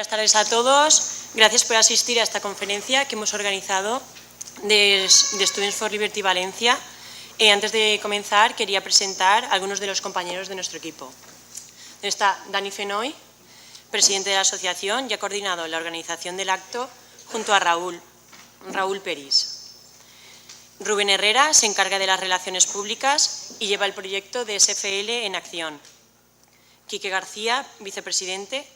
Buenas tardes a todos. Gracias por asistir a esta conferencia que hemos organizado de Students for Liberty Valencia. Antes de comenzar, quería presentar a algunos de los compañeros de nuestro equipo. Está Dani Fenoy, presidente de la asociación, y ha coordinado la organización del acto junto a Raúl Peris. Rubén Herrera se encarga de las relaciones públicas y lleva el proyecto de SFL en acción. Quique García, vicepresidente.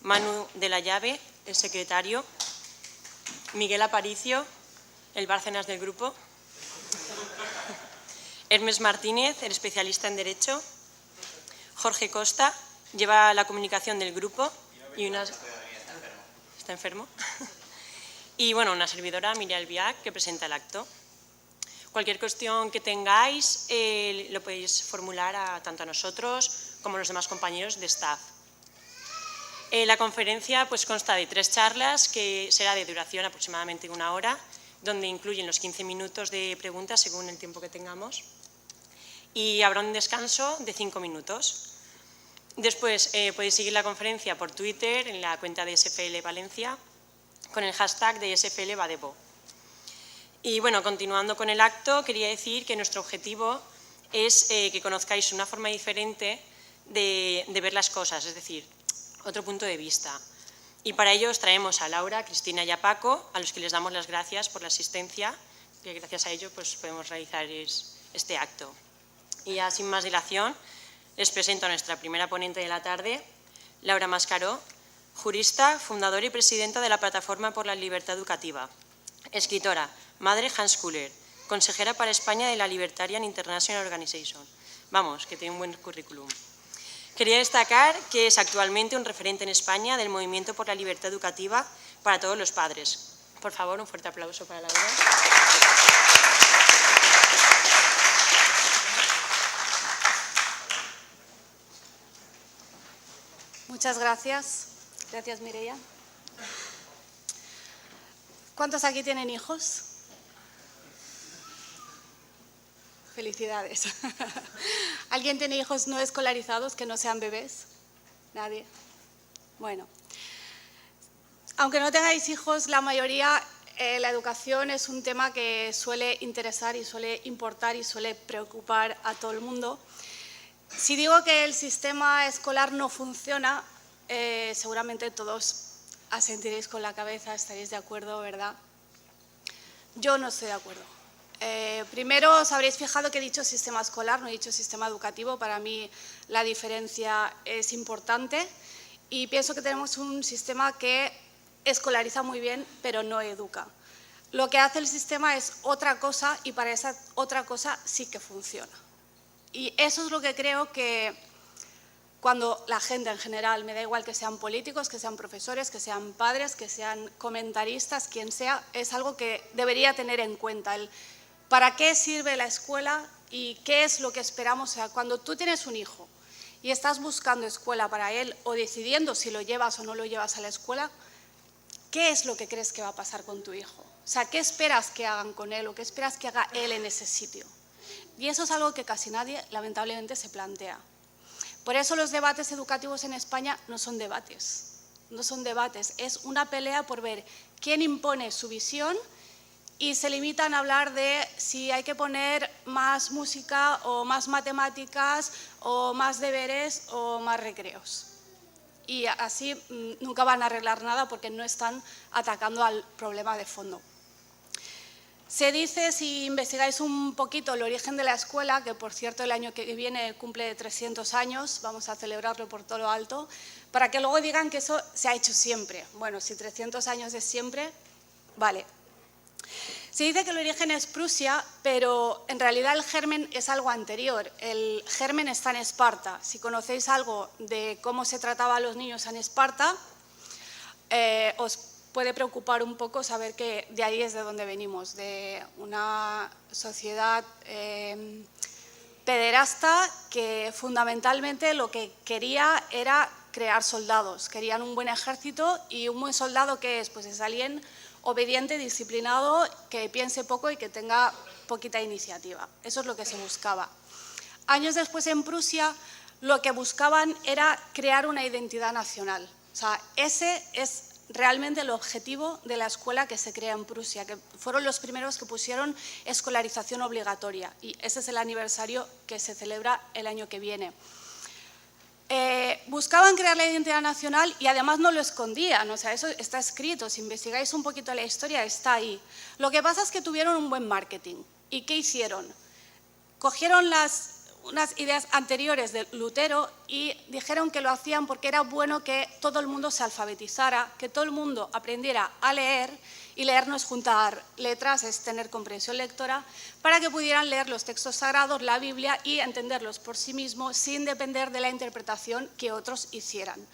Manu de la Llave, el secretario. Miguel Aparicio, el Bárcenas del grupo. Hermes Martínez, el especialista en Derecho. Jorge Costa, lleva la comunicación del grupo. ¿Está enfermo? Y bueno, una servidora, Miriam Albiac, que presenta el acto. Cualquier cuestión que tengáis lo podéis formular tanto a nosotros como a los demás compañeros de staff. La conferencia consta de 3 charlas, que será de duración aproximadamente 1 hora, donde incluyen los 15 minutos de preguntas según el tiempo que tengamos, y habrá un descanso de 5 minutos. Después podéis seguir la conferencia por Twitter en la cuenta de SFL Valencia con el hashtag de SFL Vadebo. Y bueno, continuando con el acto, quería decir que nuestro objetivo es que conozcáis una forma diferente de ver las cosas, es decir, otro punto de vista. Y para ello os traemos a Laura, a Cristina y a Paco, a los que les damos las gracias por la asistencia, que gracias a ello podemos realizar este acto. Y ya sin más dilación, les presento a nuestra primera ponente de la tarde, Laura Mascaró, jurista, fundadora y presidenta de la Plataforma por la Libertad Educativa, escritora, madre homeschooler, consejera para España de la Libertarian International Organization. Vamos, que tiene un buen currículum. Quería destacar que es actualmente un referente en España del movimiento por la libertad educativa para todos los padres. Por favor, un fuerte aplauso para Laura. Muchas gracias. Gracias, Mireia. ¿Cuántos aquí tienen hijos? Felicidades. ¿Alguien tiene hijos no escolarizados que no sean bebés? ¿Nadie? Bueno, aunque no tengáis hijos, la mayoría, la educación es un tema que suele interesar y suele importar y suele preocupar a todo el mundo. Si digo que el sistema escolar no funciona, seguramente todos asentiréis con la cabeza, estaréis de acuerdo, ¿verdad? Yo no estoy de acuerdo. Primero os habréis fijado que he dicho sistema escolar, no he dicho sistema educativo. Para mí la diferencia es importante y pienso que tenemos un sistema que escolariza muy bien, pero no educa. Lo que hace el sistema es otra cosa y para esa otra cosa sí que funciona. Y eso es lo que creo que cuando la gente en general, me da igual que sean políticos, que sean profesores, que sean padres, que sean comentaristas, quien sea, es algo que debería tener en cuenta. ¿Para qué sirve la escuela y qué es lo que esperamos? O sea, cuando tú tienes un hijo y estás buscando escuela para él o decidiendo si lo llevas o no lo llevas a la escuela, ¿qué es lo que crees que va a pasar con tu hijo? O sea, ¿qué esperas que hagan con él o qué esperas que haga él en ese sitio? Y eso es algo que casi nadie, lamentablemente, se plantea. Por eso los debates educativos en España no son debates, es una pelea por ver quién impone su visión y se limitan a hablar de si hay que poner más música o más matemáticas o más deberes o más recreos. Y así nunca van a arreglar nada porque no están atacando al problema de fondo. Se dice, si investigáis un poquito el origen de la escuela, que por cierto el año que viene cumple 300 años, vamos a celebrarlo por todo lo alto, para que luego digan que eso se ha hecho siempre. Bueno, si 300 años es siempre, vale. Se dice que el origen es Prusia, pero en realidad el germen es algo anterior. El germen está en Esparta. Si conocéis algo de cómo se trataba a los niños en Esparta, os puede preocupar un poco saber que de ahí es de donde venimos, de una sociedad pederasta que fundamentalmente lo que quería era crear soldados. Querían un buen ejército y un buen soldado, ¿qué es? Pues es alguien obediente, disciplinado, que piense poco y que tenga poquita iniciativa. Eso es lo que se buscaba. Años después en Prusia lo que buscaban era crear una identidad nacional. O sea, ese es realmente el objetivo de la escuela que se crea en Prusia, que fueron los primeros que pusieron escolarización obligatoria, y ese es el aniversario que se celebra el año que viene. Buscaban crear la identidad nacional y además no lo escondían, o sea, eso está escrito, si investigáis un poquito la historia está ahí. Lo que pasa es que tuvieron un buen marketing. ¿Y qué hicieron? Cogieron unas ideas anteriores de Lutero y dijeron que lo hacían porque era bueno que todo el mundo se alfabetizara, que todo el mundo aprendiera a leer, y leer no es juntar letras, es tener comprensión lectora, para que pudieran leer los textos sagrados, la Biblia, y entenderlos por sí mismos sin depender de la interpretación que otros hicieran.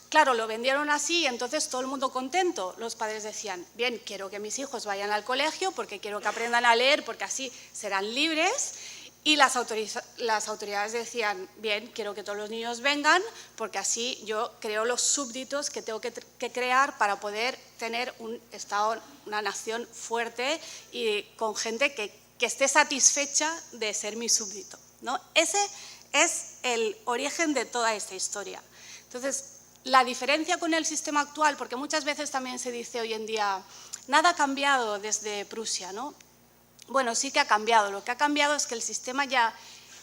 Claro, lo vendieron así y entonces todo el mundo contento. Los padres decían, bien, quiero que mis hijos vayan al colegio porque quiero que aprendan a leer porque así serán libres. Y las autoridades decían, bien, quiero que todos los niños vengan porque así yo creo los súbditos que tengo que crear para poder tener un Estado, una nación fuerte y con gente que esté satisfecha de ser mi súbdito, ¿no? Ese es el origen de toda esta historia. Entonces, la diferencia con el sistema actual, porque muchas veces también se dice hoy en día, nada ha cambiado desde Prusia, ¿no? Bueno, sí que ha cambiado. Lo que ha cambiado es que el sistema ya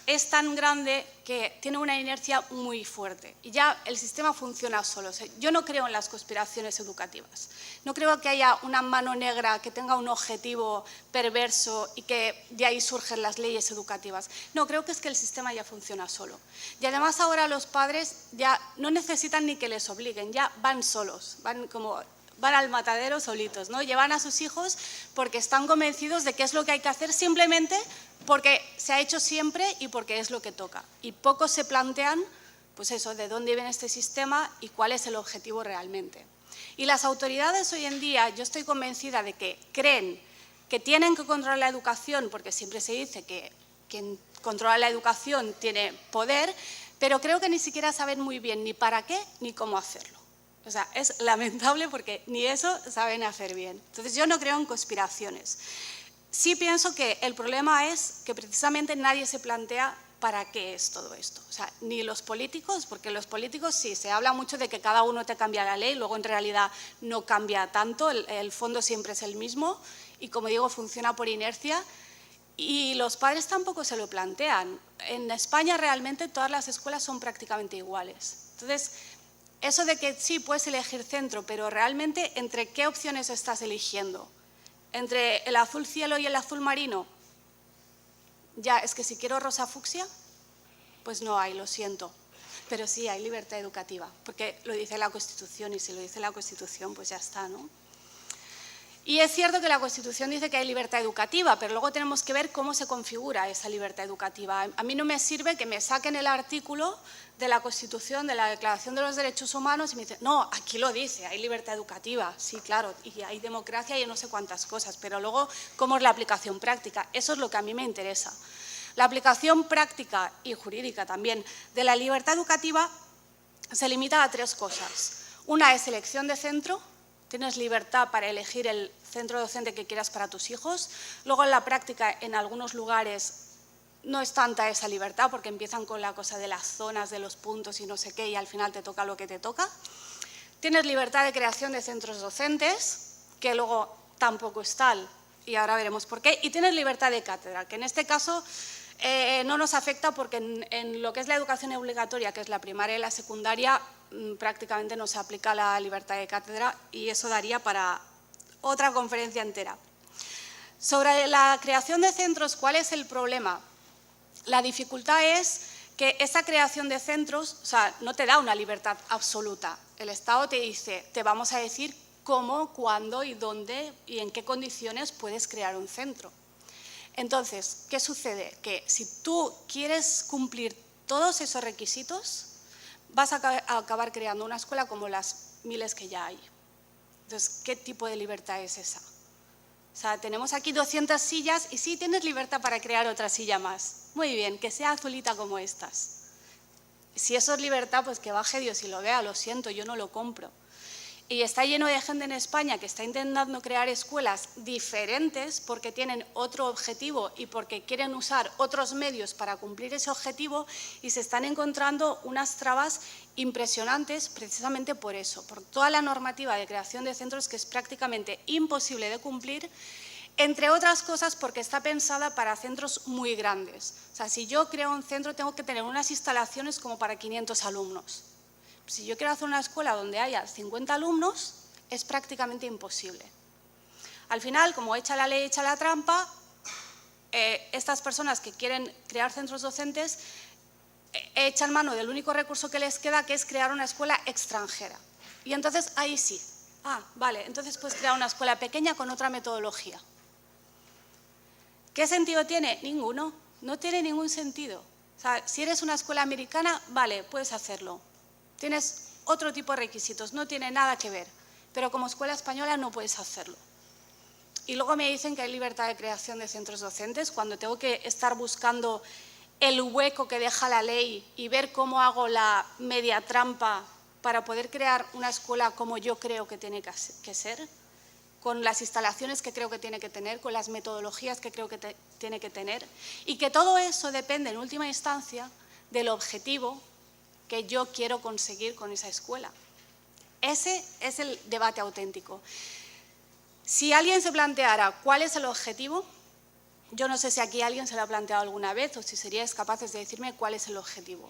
es tan grande que tiene una inercia muy fuerte y ya el sistema funciona solo. O sea, yo no creo en las conspiraciones educativas. No creo que haya una mano negra que tenga un objetivo perverso y que de ahí surgen las leyes educativas. No, creo que es que el sistema ya funciona solo. Y además ahora los padres ya no necesitan ni que les obliguen, ya van solos, van al matadero solitos, ¿no? Llevan a sus hijos porque están convencidos de qué es lo que hay que hacer, simplemente porque se ha hecho siempre y porque es lo que toca. Y pocos se plantean, pues eso, de dónde viene este sistema y cuál es el objetivo realmente. Y las autoridades hoy en día, yo estoy convencida de que creen que tienen que controlar la educación, porque siempre se dice que quien controla la educación tiene poder, pero creo que ni siquiera saben muy bien ni para qué ni cómo hacerlo. O sea, es lamentable porque ni eso saben hacer bien. Entonces, yo no creo en conspiraciones. Sí pienso que el problema es que precisamente nadie se plantea para qué es todo esto. O sea, ni los políticos, porque los políticos sí, se habla mucho de que cada uno te cambia la ley, luego en realidad no cambia tanto, el fondo siempre es el mismo y, como digo, funciona por inercia. Y los padres tampoco se lo plantean. En España realmente todas las escuelas son prácticamente iguales. Entonces, eso de que sí, puedes elegir centro, pero realmente, ¿entre qué opciones estás eligiendo? ¿Entre el azul cielo y el azul marino? Ya, es que si quiero rosa fucsia, pues no hay, lo siento. Pero sí, hay libertad educativa, porque lo dice la Constitución, y si lo dice la Constitución, pues ya está, ¿no? Y es cierto que la Constitución dice que hay libertad educativa, pero luego tenemos que ver cómo se configura esa libertad educativa. A mí no me sirve que me saquen el artículo de la Constitución, de la Declaración de los Derechos Humanos y me dicen, no, aquí lo dice, hay libertad educativa, sí, claro, y hay democracia y no sé cuántas cosas, pero luego, ¿cómo es la aplicación práctica? Eso es lo que a mí me interesa. La aplicación práctica y jurídica también de la libertad educativa se limita a tres cosas. Una es elección de centro. Tienes libertad para elegir el centro docente que quieras para tus hijos. Luego, en la práctica, en algunos lugares no es tanta esa libertad porque empiezan con la cosa de las zonas, de los puntos y no sé qué, y al final te toca lo que te toca. Tienes libertad de creación de centros docentes, que luego tampoco es tal, y ahora veremos por qué. Y tienes libertad de cátedra, que en este caso no nos afecta porque en lo que es la educación obligatoria, que es la primaria y la secundaria, prácticamente no se aplica la libertad de cátedra y eso daría para otra conferencia entera. Sobre la creación de centros, ¿cuál es el problema? La dificultad es que esa creación de centros, o sea, no te da una libertad absoluta. El Estado te dice, te vamos a decir cómo, cuándo y dónde y en qué condiciones puedes crear un centro. Entonces, ¿qué sucede? Que si tú quieres cumplir todos esos requisitos, vas a acabar creando una escuela como las miles que ya hay. Entonces, ¿qué tipo de libertad es esa? O sea, tenemos aquí 200 sillas y sí, tienes libertad para crear otra silla más. Muy bien, que sea azulita como estas. Si eso es libertad, pues que baje Dios y lo vea, lo siento, yo no lo compro. Y está lleno de gente en España que está intentando crear escuelas diferentes porque tienen otro objetivo y porque quieren usar otros medios para cumplir ese objetivo, y se están encontrando unas trabas impresionantes precisamente por eso, por toda la normativa de creación de centros que es prácticamente imposible de cumplir, entre otras cosas porque está pensada para centros muy grandes. O sea, si yo creo un centro tengo que tener unas instalaciones como para 500 alumnos. Si yo quiero hacer una escuela donde haya 50 alumnos, es prácticamente imposible. Al final, como echa la ley, echa la trampa, estas personas que quieren crear centros docentes echan mano del único recurso que les queda, que es crear una escuela extranjera. Y entonces ahí sí, vale, entonces puedes crear una escuela pequeña con otra metodología. ¿Qué sentido tiene? Ninguno, no tiene ningún sentido. O sea, si eres una escuela americana, vale, puedes hacerlo. Tienes otro tipo de requisitos, no tiene nada que ver, pero como escuela española no puedes hacerlo. Y luego me dicen que hay libertad de creación de centros docentes cuando tengo que estar buscando el hueco que deja la ley y ver cómo hago la media trampa para poder crear una escuela como yo creo que tiene que ser, con las instalaciones que creo que tiene que tener, con las metodologías que creo que tiene que tener, y que todo eso depende en última instancia del objetivo que yo quiero conseguir con esa escuela. Ese es el debate auténtico. Si alguien se planteara cuál es el objetivo, yo no sé si aquí alguien se lo ha planteado alguna vez o si seríais capaces de decirme cuál es el objetivo,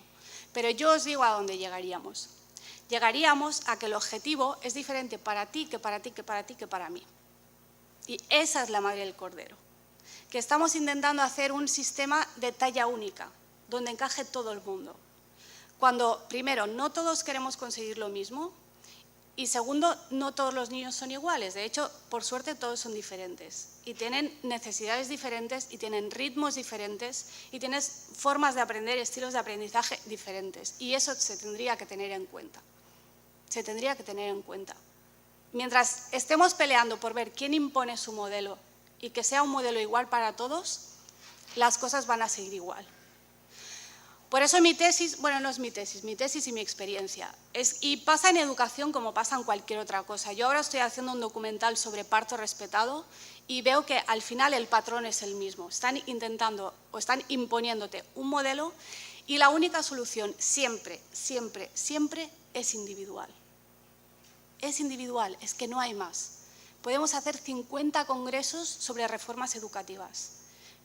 pero yo os digo a dónde llegaríamos. Llegaríamos a que el objetivo es diferente para ti, que para ti, que para ti, que para mí. Y esa es la madre del cordero, que estamos intentando hacer un sistema de talla única, donde encaje todo el mundo. Cuando, primero, no todos queremos conseguir lo mismo y, segundo, no todos los niños son iguales. De hecho, por suerte, todos son diferentes y tienen necesidades diferentes y tienen ritmos diferentes y tienes formas de aprender, estilos de aprendizaje diferentes. Y eso se tendría que tener en cuenta. Se tendría que tener en cuenta. Mientras estemos peleando por ver quién impone su modelo y que sea un modelo igual para todos, las cosas van a seguir igual. Por eso mi tesis, bueno, no es mi tesis y mi experiencia. Y pasa en educación como pasa en cualquier otra cosa. Yo ahora estoy haciendo un documental sobre parto respetado y veo que al final el patrón es el mismo. Están intentando o están imponiéndote un modelo y la única solución siempre, siempre, siempre es individual. Es individual, es que no hay más. Podemos hacer 50 congresos sobre reformas educativas.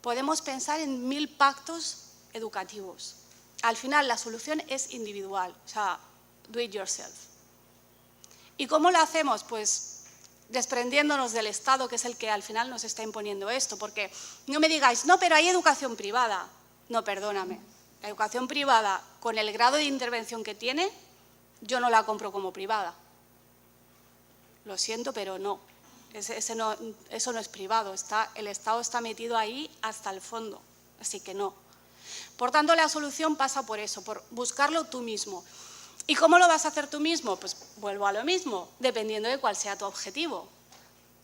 Podemos pensar en 1000 pactos educativos. Al final, la solución es individual, o sea, do it yourself. ¿Y cómo lo hacemos? Pues desprendiéndonos del Estado, que es el que al final nos está imponiendo esto, porque no me digáis, no, pero hay educación privada. No, perdóname, la educación privada, con el grado de intervención que tiene, yo no la compro como privada. Lo siento, pero no. Eso no es privado, el Estado está metido ahí hasta el fondo, así que no. Por tanto, la solución pasa por eso, por buscarlo tú mismo. ¿Y cómo lo vas a hacer tú mismo? Pues vuelvo a lo mismo, dependiendo de cuál sea tu objetivo.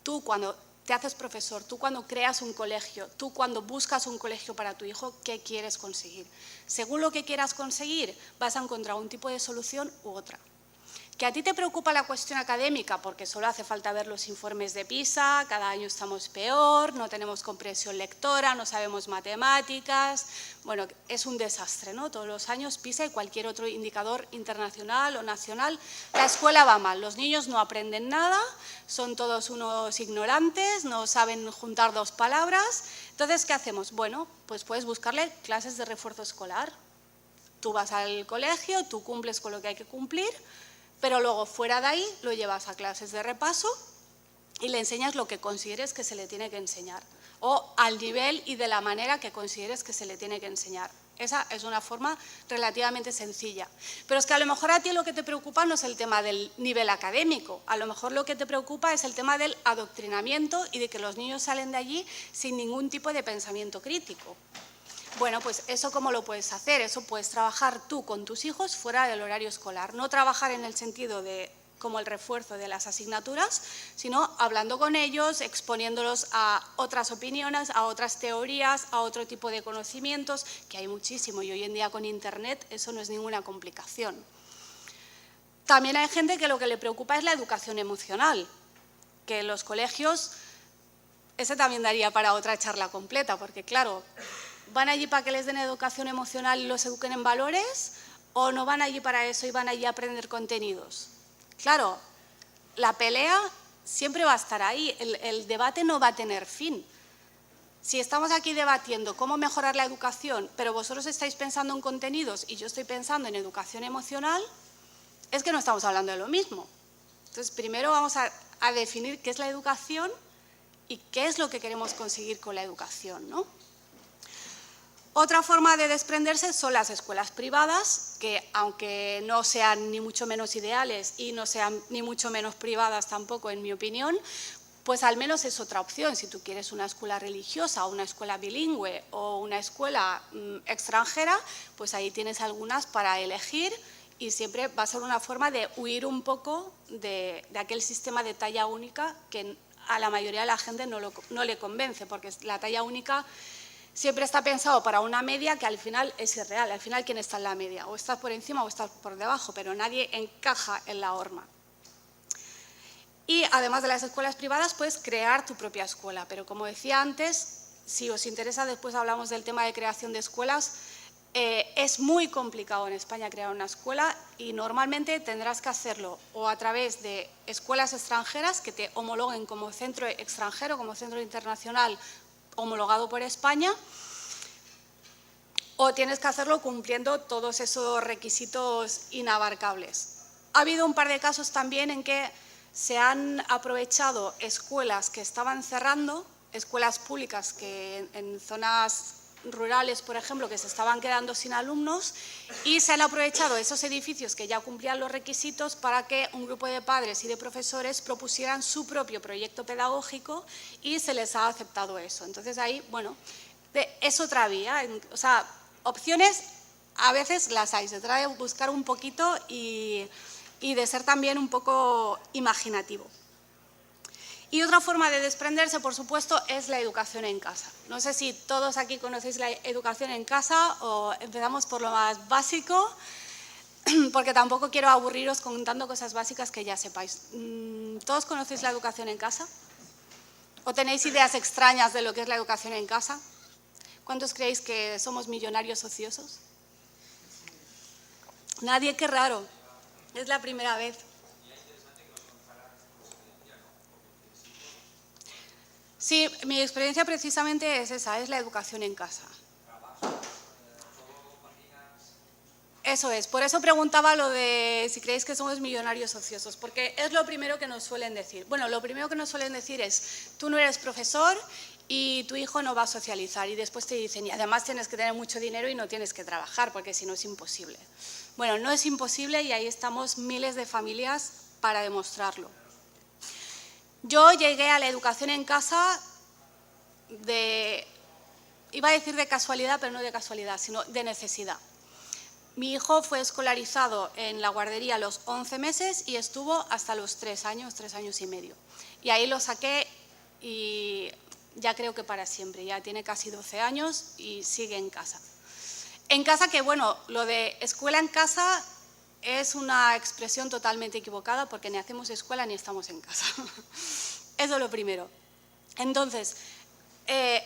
Tú cuando te haces profesor, tú cuando creas un colegio, tú cuando buscas un colegio para tu hijo, ¿qué quieres conseguir? Según lo que quieras conseguir, vas a encontrar un tipo de solución u otra. ¿Que a ti te preocupa la cuestión académica? Porque solo hace falta ver los informes de PISA, cada año estamos peor, no tenemos comprensión lectora, no sabemos matemáticas. Bueno, es un desastre, ¿no? Todos los años PISA y cualquier otro indicador internacional o nacional, la escuela va mal, los niños no aprenden nada, son todos unos ignorantes, no saben juntar dos palabras. Entonces, ¿qué hacemos? Bueno, pues puedes buscarle clases de refuerzo escolar. Tú vas al colegio, tú cumples con lo que hay que cumplir, pero luego fuera de ahí lo llevas a clases de repaso y le enseñas lo que consideres que se le tiene que enseñar o al nivel y de la manera que consideres que se le tiene que enseñar. Esa es una forma relativamente sencilla. Pero es que a lo mejor a ti lo que te preocupa no es el tema del nivel académico, a lo mejor lo que te preocupa es el tema del adoctrinamiento y de que los niños salen de allí sin ningún tipo de pensamiento crítico. Bueno, pues eso ¿cómo lo puedes hacer? Eso puedes trabajar tú con tus hijos fuera del horario escolar. No trabajar en el sentido de como el refuerzo de las asignaturas, sino hablando con ellos, exponiéndolos a otras opiniones, a otras teorías, a otro tipo de conocimientos, que hay muchísimo y hoy en día con Internet eso no es ninguna complicación. También hay gente que lo que le preocupa es la educación emocional, que en los colegios, ese también daría para otra charla completa, porque claro, ¿van allí para que les den educación emocional y los eduquen en valores? ¿O no van allí para eso y van allí a aprender contenidos? Claro, la pelea siempre va a estar ahí, el debate no va a tener fin. Si estamos aquí debatiendo cómo mejorar la educación, pero vosotros estáis pensando en contenidos y yo estoy pensando en educación emocional, es que no estamos hablando de lo mismo. Entonces, primero vamos a definir qué es la educación y qué es lo que queremos conseguir con la educación, ¿no? Otra forma de desprenderse son las escuelas privadas, que aunque no sean ni mucho menos ideales y no sean ni mucho menos privadas tampoco, en mi opinión, pues al menos es otra opción. Si tú quieres una escuela religiosa o una escuela bilingüe o una escuela extranjera, pues ahí tienes algunas para elegir y siempre va a ser una forma de huir un poco de aquel sistema de talla única que a la mayoría de la gente no le convence, porque la talla única siempre está pensado para una media que al final es irreal. Al final, ¿quién está en la media? O estás por encima o estás por debajo, pero nadie encaja en la horma. Y además de las escuelas privadas, puedes crear tu propia escuela. Pero como decía antes, si os interesa, después hablamos del tema de creación de escuelas. Es muy complicado en España crear una escuela y normalmente tendrás que hacerlo o a través de escuelas extranjeras que te homologuen como centro extranjero, como centro internacional homologado por España, o tienes que hacerlo cumpliendo todos esos requisitos inabarcables. Ha habido un par de casos también en que se han aprovechado escuelas que estaban cerrando, escuelas públicas que en zonas rurales, por ejemplo, que se estaban quedando sin alumnos, y se han aprovechado esos edificios que ya cumplían los requisitos para que un grupo de padres y de profesores propusieran su propio proyecto pedagógico y se les ha aceptado eso. Entonces ahí, bueno, es otra vía, o sea, opciones a veces las hay, se trata de buscar un poquito y de ser también un poco imaginativo. Y otra forma de desprenderse, por supuesto, es la educación en casa. No sé si todos aquí conocéis la educación en casa o empezamos por lo más básico, porque tampoco quiero aburriros contando cosas básicas que ya sepáis. ¿Todos conocéis la educación en casa? ¿O tenéis ideas extrañas de lo que es la educación en casa? ¿Cuántos creéis que somos millonarios ociosos? Nadie, qué raro. Es la primera vez. Sí, mi experiencia precisamente es esa, es la educación en casa. Eso es, por eso preguntaba lo de si creéis que somos millonarios ociosos, porque es lo primero que nos suelen decir. Bueno, lo primero que nos suelen decir es, tú no eres profesor y tu hijo no va a socializar, y después te dicen, y además tienes que tener mucho dinero y no tienes que trabajar, porque si no es imposible. Bueno, no es imposible y ahí estamos miles de familias para demostrarlo. Yo llegué a la educación en casa iba a decir de casualidad, pero no de casualidad, sino de necesidad. Mi hijo fue escolarizado en la guardería a los 11 meses y estuvo hasta los 3 años y medio. Y ahí lo saqué y ya creo que para siempre, ya tiene casi 12 años y sigue en casa. En casa que, bueno, lo de escuela en casa es una expresión totalmente equivocada porque ni hacemos escuela ni estamos en casa. Eso es lo primero. Entonces,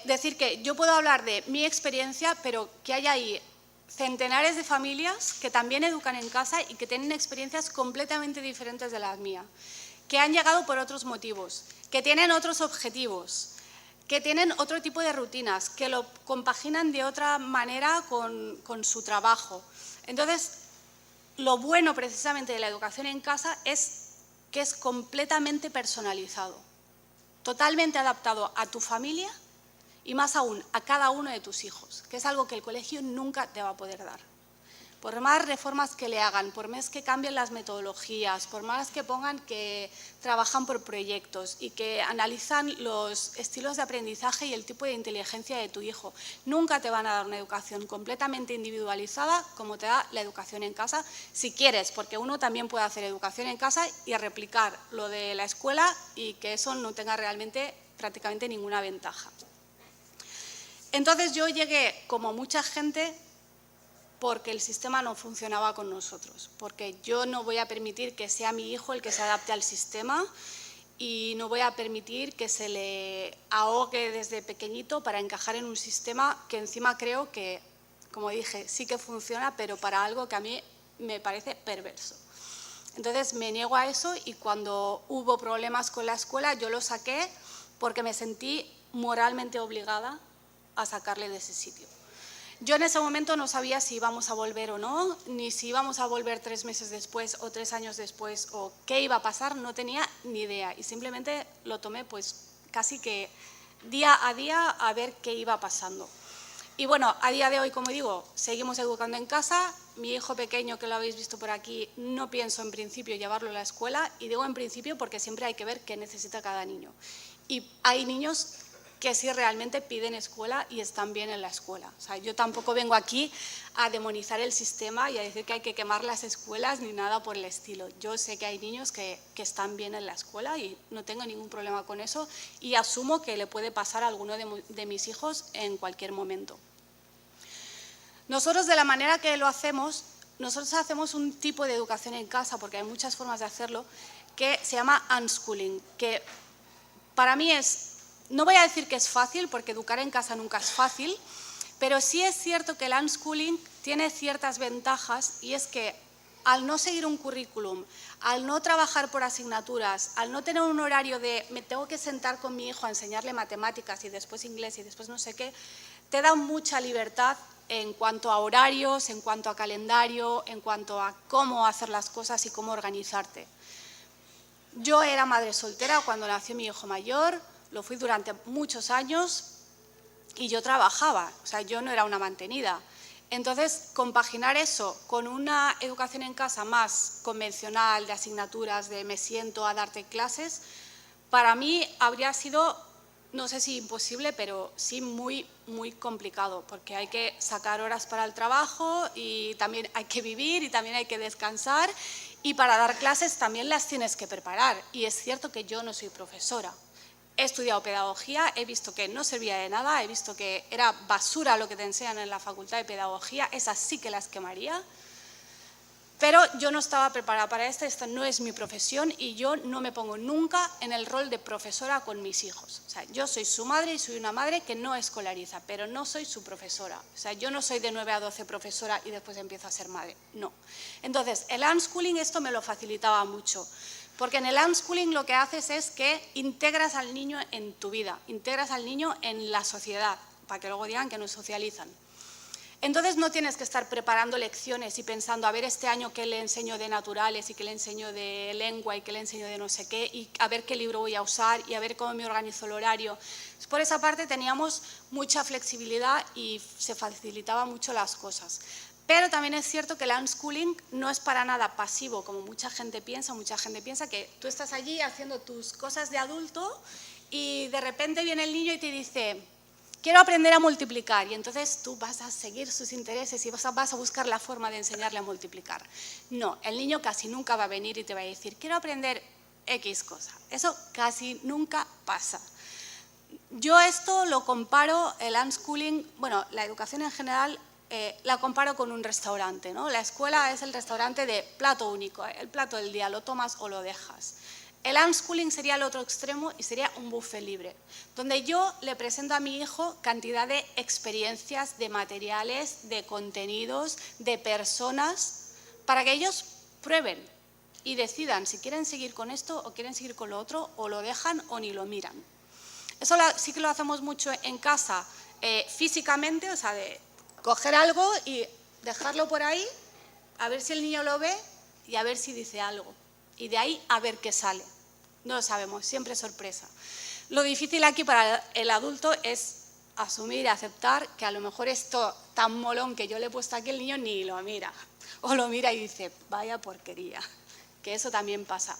decir que yo puedo hablar de mi experiencia, pero que hay ahí centenares de familias que también educan en casa y que tienen experiencias completamente diferentes de las mías, que han llegado por otros motivos, que tienen otros objetivos, que tienen otro tipo de rutinas, que lo compaginan de otra manera con su trabajo. Entonces, lo bueno precisamente de la educación en casa es que es completamente personalizado, totalmente adaptado a tu familia y más aún a cada uno de tus hijos, que es algo que el colegio nunca te va a poder dar. Por más reformas que le hagan, por más que cambien las metodologías, por más que pongan que trabajan por proyectos y que analizan los estilos de aprendizaje y el tipo de inteligencia de tu hijo, nunca te van a dar una educación completamente individualizada como te da la educación en casa, si quieres, porque uno también puede hacer educación en casa y replicar lo de la escuela y que eso no tenga realmente prácticamente ninguna ventaja. Entonces yo llegué, como mucha gente, porque el sistema no funcionaba con nosotros, porque yo no voy a permitir que sea mi hijo el que se adapte al sistema y no voy a permitir que se le ahogue desde pequeñito para encajar en un sistema que encima creo que, como dije, sí que funciona, pero para algo que a mí me parece perverso. Entonces me niego a eso y cuando hubo problemas con la escuela yo lo saqué porque me sentí moralmente obligada a sacarle de ese sitio. Yo en ese momento no sabía si íbamos a volver o no, ni si íbamos a volver 3 meses después o 3 años después o qué iba a pasar, no tenía ni idea y simplemente lo tomé pues casi que día a día a ver qué iba pasando. Y bueno, a día de hoy, como digo, seguimos educando en casa. Mi hijo pequeño, que lo habéis visto por aquí, no pienso en principio llevarlo a la escuela y digo en principio porque siempre hay que ver qué necesita cada niño. Y hay niños que sí realmente piden escuela y están bien en la escuela. O sea, yo tampoco vengo aquí a demonizar el sistema y a decir que hay que quemar las escuelas ni nada por el estilo. Yo sé que hay niños que están bien en la escuela y no tengo ningún problema con eso y asumo que le puede pasar a alguno de mis hijos en cualquier momento. Nosotros, de la manera que lo hacemos, nosotros hacemos un tipo de educación en casa, porque hay muchas formas de hacerlo, que se llama unschooling, que para mí es, no voy a decir que es fácil, porque educar en casa nunca es fácil, pero sí es cierto que el unschooling tiene ciertas ventajas y es que al no seguir un currículum, al no trabajar por asignaturas, al no tener un horario de me tengo que sentar con mi hijo a enseñarle matemáticas y después inglés y después no sé qué, te da mucha libertad en cuanto a horarios, en cuanto a calendario, en cuanto a cómo hacer las cosas y cómo organizarte. Yo era madre soltera cuando nació mi hijo mayor, lo fui durante muchos años y yo trabajaba, o sea, yo no era una mantenida. Entonces, compaginar eso con una educación en casa más convencional, de asignaturas, de me siento a darte clases, para mí habría sido, no sé si imposible, pero sí muy, muy complicado, porque hay que sacar horas para el trabajo y también hay que vivir y también hay que descansar y para dar clases también las tienes que preparar. Y es cierto que yo no soy profesora. He estudiado pedagogía, he visto que no servía de nada, he visto que era basura lo que te enseñan en la facultad de pedagogía, esas sí que las quemaría, pero yo no estaba preparada para esto, esta no es mi profesión y yo no me pongo nunca en el rol de profesora con mis hijos. O sea, yo soy su madre y soy una madre que no escolariza, pero no soy su profesora. O sea, yo no soy de 9 a 12 profesora y después empiezo a ser madre, no. Entonces, el unschooling esto me lo facilitaba mucho. Porque en el unschooling lo que haces es que integras al niño en tu vida, integras al niño en la sociedad, para que luego digan que no socializan. Entonces no tienes que estar preparando lecciones y pensando, a ver este año qué le enseño de naturales y qué le enseño de lengua y qué le enseño de no sé qué y a ver qué libro voy a usar y a ver cómo me organizo el horario. Por esa parte teníamos mucha flexibilidad y se facilitaban mucho las cosas. Pero también es cierto que el unschooling no es para nada pasivo, como mucha gente piensa que tú estás allí haciendo tus cosas de adulto y de repente viene el niño y te dice, quiero aprender a multiplicar, y entonces tú vas a seguir sus intereses y vas a buscar la forma de enseñarle a multiplicar. No, el niño casi nunca va a venir y te va a decir, quiero aprender X cosa. Eso casi nunca pasa. Yo esto lo comparo, el unschooling, bueno, la educación en general, la comparo con un restaurante, ¿no? La escuela es el restaurante de plato único, el plato del día, lo tomas o lo dejas. El unschooling sería el otro extremo y sería un buffet libre, donde yo le presento a mi hijo cantidad de experiencias, de materiales, de contenidos, de personas, para que ellos prueben y decidan si quieren seguir con esto o quieren seguir con lo otro, o lo dejan o ni lo miran. Eso sí que lo hacemos mucho en casa, físicamente, o sea, de coger algo y dejarlo por ahí, a ver si el niño lo ve y a ver si dice algo. Y de ahí a ver qué sale. No lo sabemos, siempre sorpresa. Lo difícil aquí para el adulto es asumir y aceptar que a lo mejor esto tan molón que yo le he puesto aquí, el niño ni lo mira. O lo mira y dice, vaya porquería, que eso también pasa.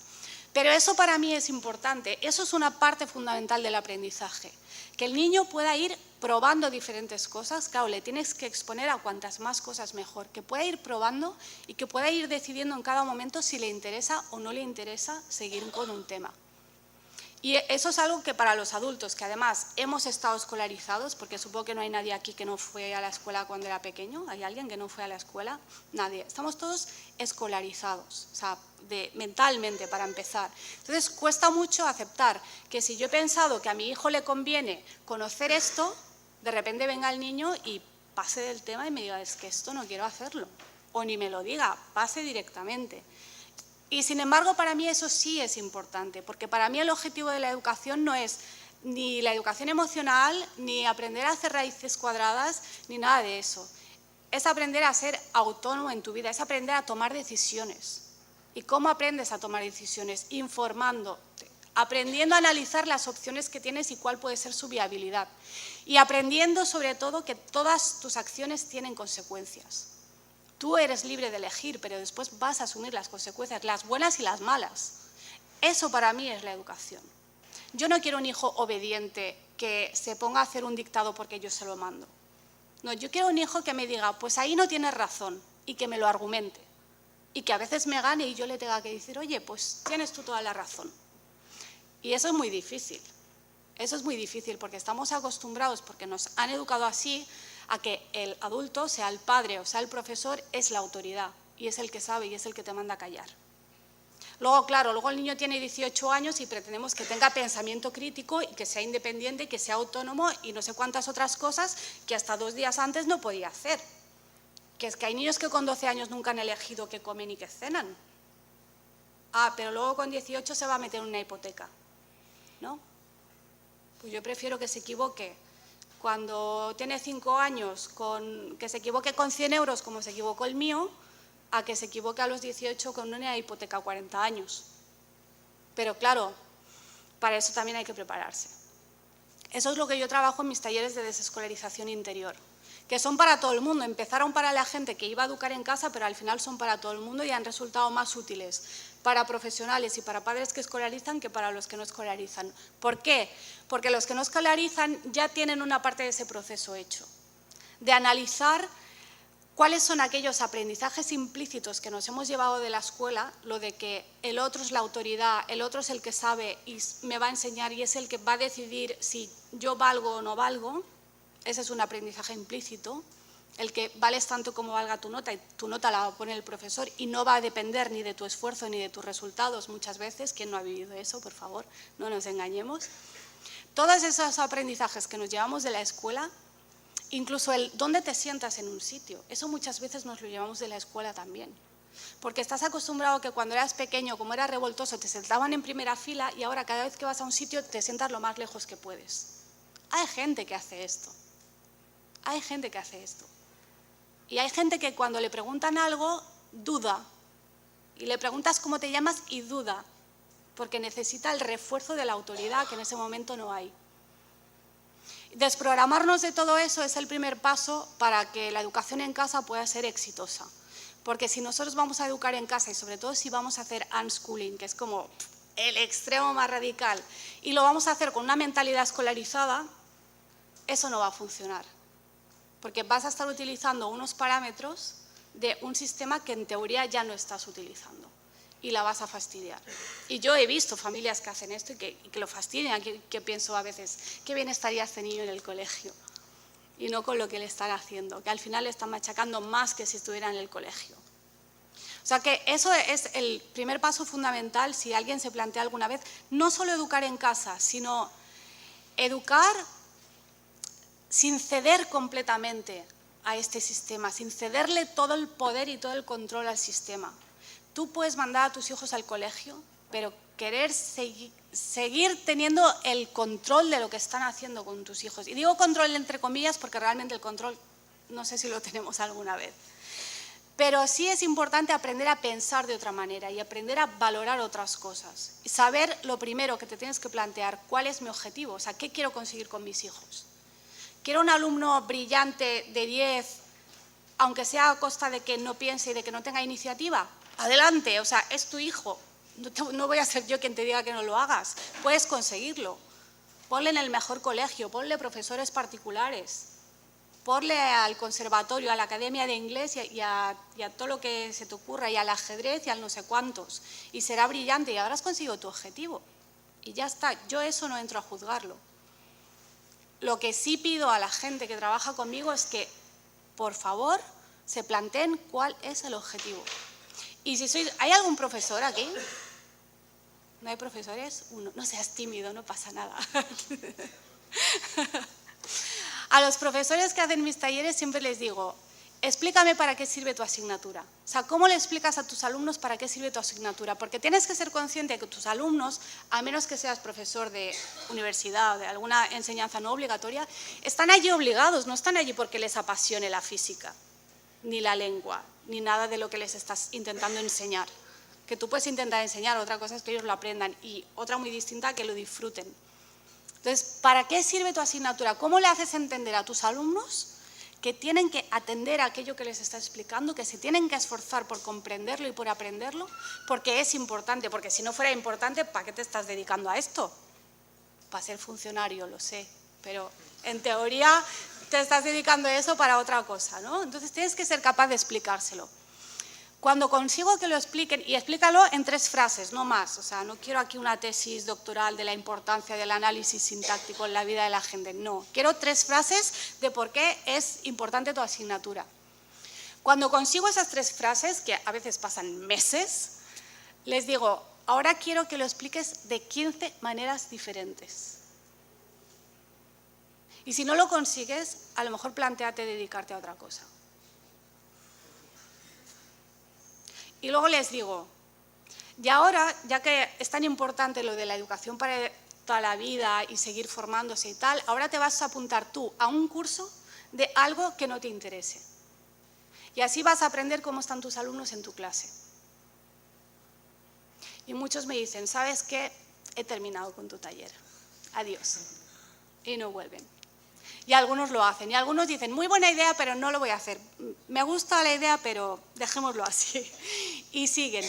Pero eso para mí es importante, eso es una parte fundamental del aprendizaje. Que el niño pueda ir probando diferentes cosas, claro, le tienes que exponer a cuantas más cosas mejor, que pueda ir probando y que pueda ir decidiendo en cada momento si le interesa o no le interesa seguir con un tema. Y eso es algo que para los adultos, que además hemos estado escolarizados, porque supongo que no hay nadie aquí que no fue a la escuela cuando era pequeño, ¿hay alguien que no fue a la escuela? Nadie. Estamos todos escolarizados, o sea, mentalmente para empezar. Entonces cuesta mucho aceptar que si yo he pensado que a mi hijo le conviene conocer esto, de repente venga el niño y pase del tema y me diga, es que esto no quiero hacerlo, o ni me lo diga, pase directamente. Y sin embargo, para mí eso sí es importante, porque para mí el objetivo de la educación no es ni la educación emocional, ni aprender a hacer raíces cuadradas, ni nada de eso. Es aprender a ser autónomo en tu vida, es aprender a tomar decisiones. ¿Y cómo aprendes a tomar decisiones? Informándote, aprendiendo a analizar las opciones que tienes y cuál puede ser su viabilidad. Y aprendiendo sobre todo que todas tus acciones tienen consecuencias. Tú eres libre de elegir, pero después vas a asumir las consecuencias, las buenas y las malas. Eso para mí es la educación. Yo no quiero un hijo obediente que se ponga a hacer un dictado porque yo se lo mando. No, yo quiero un hijo que me diga, pues ahí no tienes razón, y que me lo argumente. Y que a veces me gane y yo le tenga que decir, oye, pues tienes tú toda la razón. Y eso es muy difícil. Eso es muy difícil porque estamos acostumbrados, porque nos han educado así, a que el adulto, sea el padre o sea el profesor, es la autoridad y es el que sabe y es el que te manda a callar. Luego, claro, luego el niño tiene 18 años y pretendemos que tenga pensamiento crítico y que sea independiente, que sea autónomo y no sé cuántas otras cosas que hasta 2 días antes no podía hacer. Que es que hay niños que con 12 años nunca han elegido qué comen y qué cenan. Ah, pero luego con 18 se va a meter en una hipoteca, ¿no? Pues yo prefiero que se equivoque cuando tiene 5 años, que se equivoque con 100 euros como se equivocó el mío, a que se equivoque a los 18 con una hipoteca a 40 años. Pero claro, para eso también hay que prepararse. Eso es lo que yo trabajo en mis talleres de desescolarización interior, que son para todo el mundo. Empezaron para la gente que iba a educar en casa, pero al final son para todo el mundo y han resultado más útiles para profesionales y para padres que escolarizan que para los que no escolarizan. ¿Por qué? Porque los que no escolarizan ya tienen una parte de ese proceso hecho, de analizar cuáles son aquellos aprendizajes implícitos que nos hemos llevado de la escuela, lo de que el otro es la autoridad, el otro es el que sabe y me va a enseñar y es el que va a decidir si yo valgo o no valgo. Ese es un aprendizaje implícito, el que vales tanto como valga tu nota, y tu nota la va a poner el profesor y no va a depender ni de tu esfuerzo ni de tus resultados muchas veces. ¿Quién no ha vivido eso, por favor? No nos engañemos. Todos esos aprendizajes que nos llevamos de la escuela, incluso el dónde te sientas en un sitio, eso muchas veces nos lo llevamos de la escuela también. Porque estás acostumbrado que cuando eras pequeño, como eras revoltoso, te sentaban en primera fila y ahora cada vez que vas a un sitio te sientas lo más lejos que puedes. Hay gente que hace esto. Hay gente que hace esto. Y hay gente que cuando le preguntan algo, duda. Y le preguntas cómo te llamas y duda, porque necesita el refuerzo de la autoridad que en ese momento no hay. Desprogramarnos de todo eso es el primer paso para que la educación en casa pueda ser exitosa. Porque si nosotros vamos a educar en casa y sobre todo si vamos a hacer unschooling, que es como el extremo más radical, y lo vamos a hacer con una mentalidad escolarizada, eso no va a funcionar. Porque vas a estar utilizando unos parámetros de un sistema que en teoría ya no estás utilizando y la vas a fastidiar. Y yo he visto familias que hacen esto y que lo fastidian, que pienso a veces, qué bien estaría este niño en el colegio y no con lo que le están haciendo, que al final le están machacando más que si estuviera en el colegio. O sea que eso es el primer paso fundamental si alguien se plantea alguna vez, no solo educar en casa, sino educar sin ceder completamente a este sistema, sin cederle todo el poder y todo el control al sistema. Tú puedes mandar a tus hijos al colegio, pero querer seguir teniendo el control de lo que están haciendo con tus hijos. Y digo control entre comillas porque realmente el control no sé si lo tenemos alguna vez. Pero sí es importante aprender a pensar de otra manera y aprender a valorar otras cosas. Y saber lo primero que te tienes que plantear, ¿cuál es mi objetivo? O sea, ¿qué quiero conseguir con mis hijos? ¿Quiero un alumno brillante de 10, aunque sea a costa de que no piense y de que no tenga iniciativa? Adelante, o sea, es tu hijo. No voy a ser yo quien te diga que no lo hagas. Puedes conseguirlo. Ponle en el mejor colegio, ponle profesores particulares, ponle al conservatorio, a la academia de inglés y a todo lo que se te ocurra, y al ajedrez y al no sé cuántos. Y será brillante y habrás conseguido tu objetivo. Y ya está, yo eso no entro a juzgarlo. Lo que sí pido a la gente que trabaja conmigo es que, por favor, se planteen cuál es el objetivo. Y si ¿hay algún profesor aquí? ¿No hay profesores? Uno. No seas tímido, no pasa nada. A los profesores que hacen mis talleres siempre les digo, explícame para qué sirve tu asignatura. O sea, ¿cómo le explicas a tus alumnos para qué sirve tu asignatura? Porque tienes que ser consciente de que tus alumnos, a menos que seas profesor de universidad o de alguna enseñanza no obligatoria, están allí obligados, no están allí porque les apasione la física, ni la lengua, ni nada de lo que les estás intentando enseñar. Que tú puedes intentar enseñar, otra cosa es que ellos lo aprendan y otra muy distinta, que lo disfruten. Entonces, ¿para qué sirve tu asignatura? ¿Cómo le haces entender a tus alumnos que tienen que atender a aquello que les está explicando, que se tienen que esforzar por comprenderlo y por aprenderlo? Porque es importante, porque si no fuera importante, ¿para qué te estás dedicando a esto? Para ser funcionario, lo sé, pero en teoría te estás dedicando a eso para otra cosa, ¿no? Entonces tienes que ser capaz de explicárselo. Cuando consigo que lo expliquen, y explícalo en 3 frases, no más, o sea, no quiero aquí una tesis doctoral de la importancia del análisis sintáctico en la vida de la gente, no. Quiero 3 frases de por qué es importante tu asignatura. Cuando consigo esas 3 frases, que a veces pasan meses, les digo, ahora quiero que lo expliques de 15 maneras diferentes. Y si no lo consigues, a lo mejor plantéate dedicarte a otra cosa. Y luego les digo, y ahora, ya que es tan importante lo de la educación para toda la vida y seguir formándose y tal, ahora te vas a apuntar tú a un curso de algo que no te interese. Y así vas a aprender cómo están tus alumnos en tu clase. Y muchos me dicen, ¿sabes qué? He terminado con tu taller. Adiós. Y no vuelven. Y algunos lo hacen. Y algunos dicen, muy buena idea, pero no lo voy a hacer. Me gusta la idea, pero dejémoslo así. Y siguen.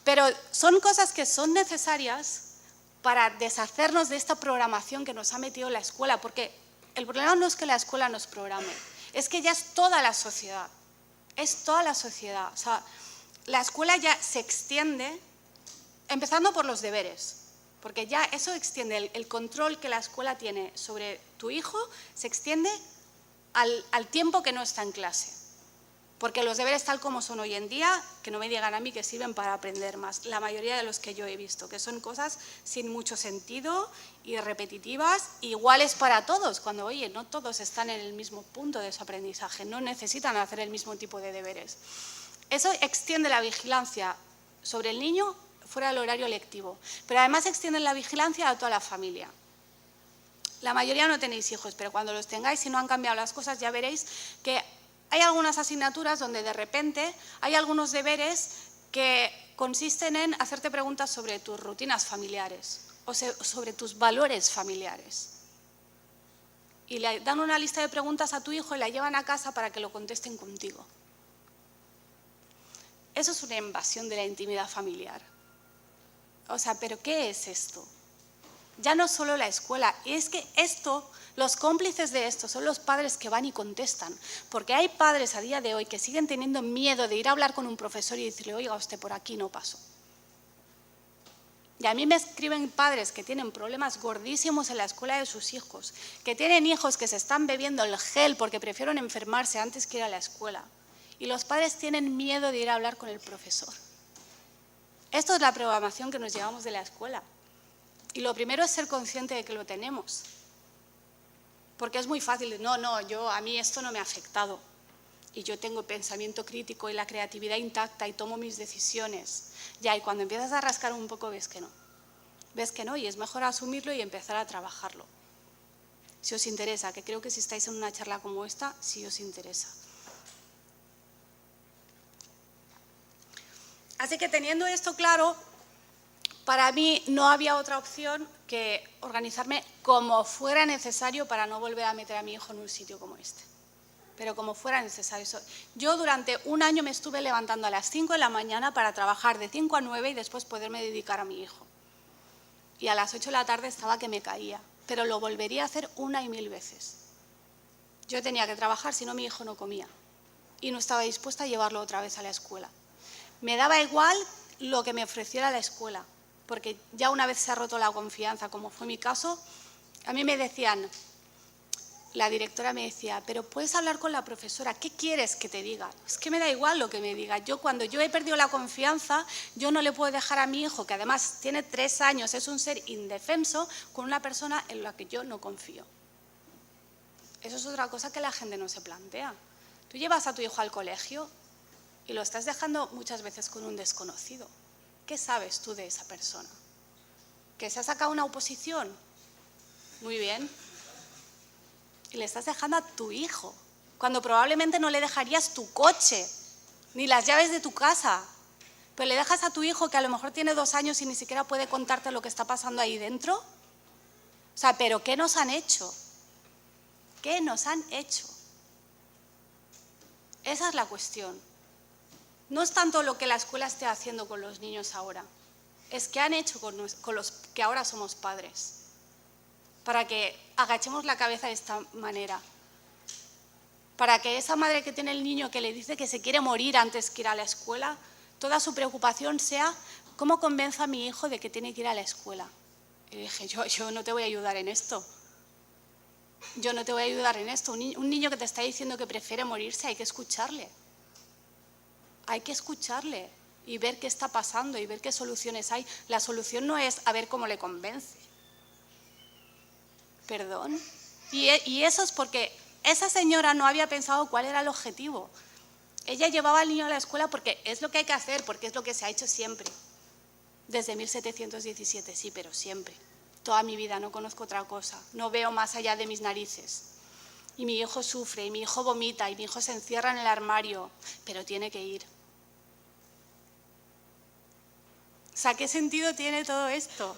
Pero son cosas que son necesarias para deshacernos de esta programación que nos ha metido la escuela. Porque el problema no es que la escuela nos programe, es que ya es toda la sociedad. Es toda la sociedad. O sea, la escuela ya se extiende, empezando por los deberes. Porque ya eso extiende, el control que la escuela tiene sobre tu hijo se extiende al tiempo que no está en clase. Porque los deberes tal como son hoy en día, que no me digan a mí que sirven para aprender más, la mayoría de los que yo he visto, que son cosas sin mucho sentido y repetitivas, iguales para todos, cuando, oye, no todos están en el mismo punto de su aprendizaje, no necesitan hacer el mismo tipo de deberes. Eso extiende la vigilancia sobre el niño fuera del horario lectivo, pero además extienden la vigilancia a toda la familia. La mayoría no tenéis hijos, pero cuando los tengáis, si no han cambiado las cosas, ya veréis que hay algunas asignaturas donde de repente hay algunos deberes que consisten en hacerte preguntas sobre tus rutinas familiares o sobre tus valores familiares. Y le dan una lista de preguntas a tu hijo y la llevan a casa para que lo contesten contigo. Eso es una invasión de la intimidad familiar. O sea, ¿pero qué es esto? Ya no solo la escuela, es que esto, los cómplices de esto son los padres que van y contestan, porque hay padres a día de hoy que siguen teniendo miedo de ir a hablar con un profesor y decirle, oiga, usted por aquí no pasó. Y a mí me escriben padres que tienen problemas gordísimos en la escuela de sus hijos, que tienen hijos que se están bebiendo el gel porque prefieren enfermarse antes que ir a la escuela. Y los padres tienen miedo de ir a hablar con el profesor. Esto es la programación que nos llevamos de la escuela. Y lo primero es ser consciente de que lo tenemos. Porque es muy fácil, a mí esto no me ha afectado. Y yo tengo pensamiento crítico y la creatividad intacta y tomo mis decisiones. Ya, y cuando empiezas a rascar un poco ves que no. Ves que no y es mejor asumirlo y empezar a trabajarlo. Si os interesa, que creo que si estáis en una charla como esta, sí os interesa. Así que teniendo esto claro, para mí no había otra opción que organizarme como fuera necesario para no volver a meter a mi hijo en un sitio como este. Pero como fuera necesario. Yo durante un año me estuve levantando a las 5 de la mañana para trabajar de 5 a 9 y después poderme dedicar a mi hijo. Y a las 8 de la tarde estaba que me caía, pero lo volvería a hacer 1 y 1000 veces. Yo tenía que trabajar, si no mi hijo no comía. Y no estaba dispuesta a llevarlo otra vez a la escuela. Me daba igual lo que me ofreciera la escuela. porque ya una vez se ha roto la confianza, como fue mi caso, a mí me decían, la directora me decía, pero puedes hablar con la profesora, ¿qué quieres que te diga? Es que me da igual lo que me diga. Cuando yo he perdido la confianza, yo no le puedo dejar a mi hijo, que además tiene 3 años, es un ser indefenso, con una persona en la que yo no confío. Eso es otra cosa que la gente no se plantea. Tú llevas a tu hijo al colegio y lo estás dejando muchas veces con un desconocido. ¿Qué sabes tú de esa persona? ¿Que se ha sacado una oposición? Muy bien. Y le estás dejando a tu hijo, cuando probablemente no le dejarías tu coche, ni las llaves de tu casa. Pero le dejas a tu hijo que a lo mejor tiene 2 años y ni siquiera puede contarte lo que está pasando ahí dentro. O sea, ¿pero qué nos han hecho? ¿Qué nos han hecho? Esa es la cuestión. No es tanto lo que la escuela esté haciendo con los niños ahora, es qué han hecho con los que ahora somos padres, para que agachemos la cabeza de esta manera, para que esa madre que tiene el niño que le dice que se quiere morir antes que ir a la escuela, toda su preocupación sea ¿cómo convenzo a mi hijo de que tiene que ir a la escuela? Y dije, yo no te voy a ayudar en esto. Yo no te voy a ayudar en esto. Un niño que te está diciendo que prefiere morirse, hay que escucharle. Hay que escucharle y ver qué está pasando y ver qué soluciones hay. La solución no es a ver cómo le convence. ¿Perdón? Y eso es porque esa señora no había pensado cuál era el objetivo. Ella llevaba al niño a la escuela porque es lo que hay que hacer, porque es lo que se ha hecho siempre. Desde 1717, sí, pero siempre. Toda mi vida no conozco otra cosa. No veo más allá de mis narices. Y mi hijo sufre, y mi hijo vomita, y mi hijo se encierra en el armario, pero tiene que ir. O sea, ¿qué sentido tiene todo esto?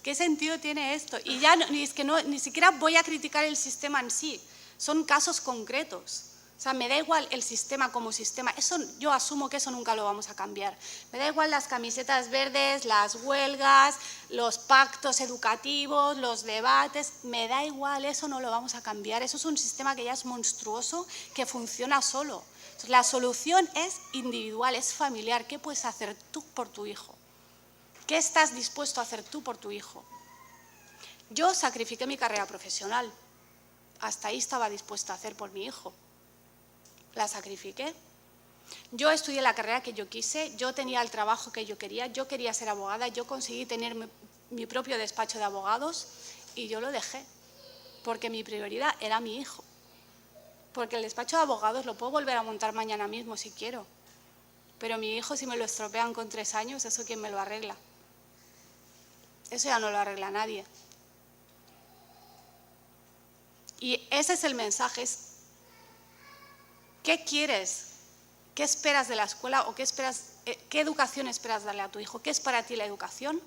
¿Qué sentido tiene esto? Y ya ni siquiera voy a criticar el sistema en sí, son casos concretos. O sea, me da igual el sistema como sistema, eso, yo asumo que eso nunca lo vamos a cambiar. Me da igual las camisetas verdes, las huelgas, los pactos educativos, los debates, me da igual, eso no lo vamos a cambiar. Eso es un sistema que ya es monstruoso, que funciona solo. Entonces, la solución es individual, es familiar. ¿Qué puedes hacer tú por tu hijo? ¿Qué estás dispuesto a hacer tú por tu hijo? Yo sacrifiqué mi carrera profesional. Hasta ahí estaba dispuesta a hacer por mi hijo. La sacrifiqué. Yo estudié la carrera que yo quise, yo tenía el trabajo que yo quería ser abogada, yo conseguí tener mi propio despacho de abogados y yo lo dejé, porque mi prioridad era mi hijo. Porque el despacho de abogados lo puedo volver a montar mañana mismo si quiero, pero mi hijo, si me lo estropean con 3 años, ¿eso quién me lo arregla? Eso ya no lo arregla nadie. Y ese es el mensaje, es ¿qué quieres? ¿Qué esperas de la escuela o qué educación esperas darle a tu hijo? ¿Qué es para ti la educación?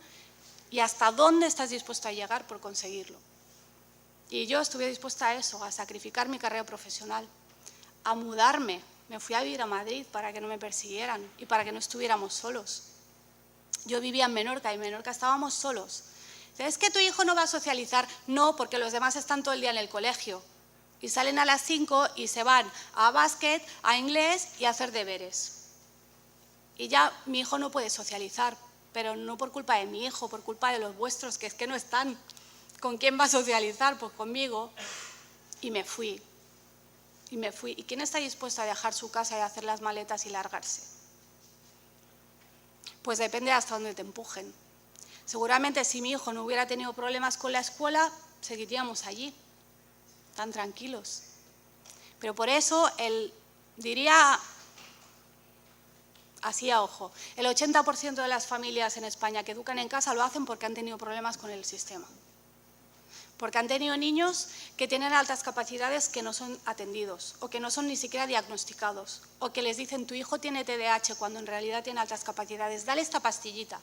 ¿Y hasta dónde estás dispuesto a llegar por conseguirlo? Y yo estuve dispuesta a eso, a sacrificar mi carrera profesional, a mudarme. Me fui a vivir a Madrid para que no me persiguieran y para que no estuviéramos solos. Yo vivía en Menorca y en Menorca estábamos solos. ¿Es que tu hijo no va a socializar? No, porque los demás están todo el día en el colegio. Y salen a las 5 y se van a básquet, a inglés y a hacer deberes. Y ya mi hijo no puede socializar, pero no por culpa de mi hijo, por culpa de los vuestros, que es que no están. ¿Con quién va a socializar? Pues conmigo. Y me fui. ¿Y quién está dispuesto a dejar su casa y hacer las maletas y largarse? Pues depende hasta dónde te empujen. Seguramente si mi hijo no hubiera tenido problemas con la escuela, seguiríamos allí, tan tranquilos. Pero por eso, diría así a ojo, el 80% de las familias en España que educan en casa lo hacen porque han tenido problemas con el sistema. Porque han tenido niños que tienen altas capacidades que no son atendidos o que no son ni siquiera diagnosticados o que les dicen tu hijo tiene TDAH cuando en realidad tiene altas capacidades, dale esta pastillita.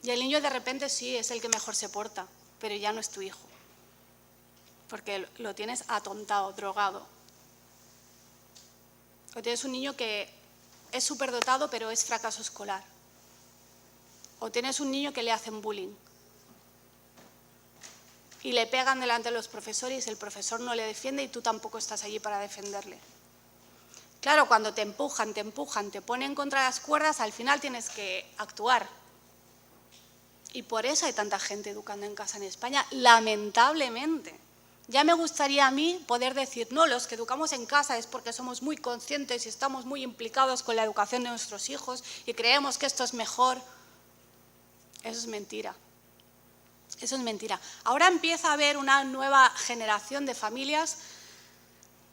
Y el niño de repente sí es el que mejor se porta, pero ya no es tu hijo, porque lo tienes atontado, drogado. O tienes un niño que es superdotado pero es fracaso escolar. O tienes un niño que le hacen bullying y le pegan delante de los profesores y el profesor no le defiende y tú tampoco estás allí para defenderle. Claro, cuando te empujan, te ponen contra las cuerdas, al final tienes que actuar. Y por eso hay tanta gente educando en casa en España, lamentablemente. Ya me gustaría a mí poder decir, no, los que educamos en casa es porque somos muy conscientes y estamos muy implicados con la educación de nuestros hijos y creemos que esto es mejor. Eso es mentira. Eso es mentira. Ahora empieza a haber una nueva generación de familias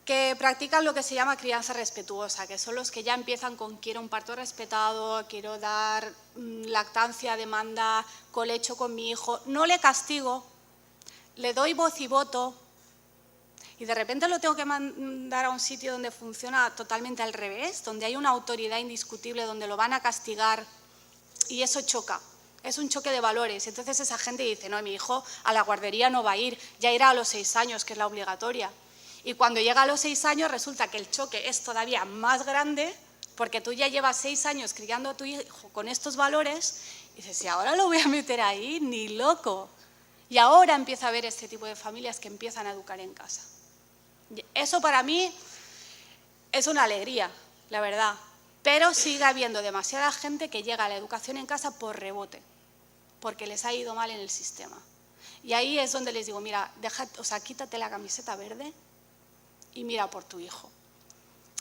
que practican lo que se llama crianza respetuosa, que son los que ya empiezan con quiero un parto respetado, quiero dar lactancia a demanda, colecho con mi hijo, no le castigo, le doy voz y voto y de repente lo tengo que mandar a un sitio donde funciona totalmente al revés, donde hay una autoridad indiscutible, donde lo van a castigar y eso choca. Es un choque de valores. Entonces esa gente dice, no, mi hijo a la guardería no va a ir, ya irá a los 6 años, que es la obligatoria. Y cuando llega a los 6 años resulta que el choque es todavía más grande porque tú ya llevas 6 años criando a tu hijo con estos valores y dices, si ahora lo voy a meter ahí, ni loco. Y ahora empieza a haber este tipo de familias que empiezan a educar en casa. Eso para mí es una alegría, la verdad. Pero sigue habiendo demasiada gente que llega a la educación en casa por rebote, porque les ha ido mal en el sistema. Y ahí es donde les digo, mira, quítate la camiseta verde y mira por tu hijo.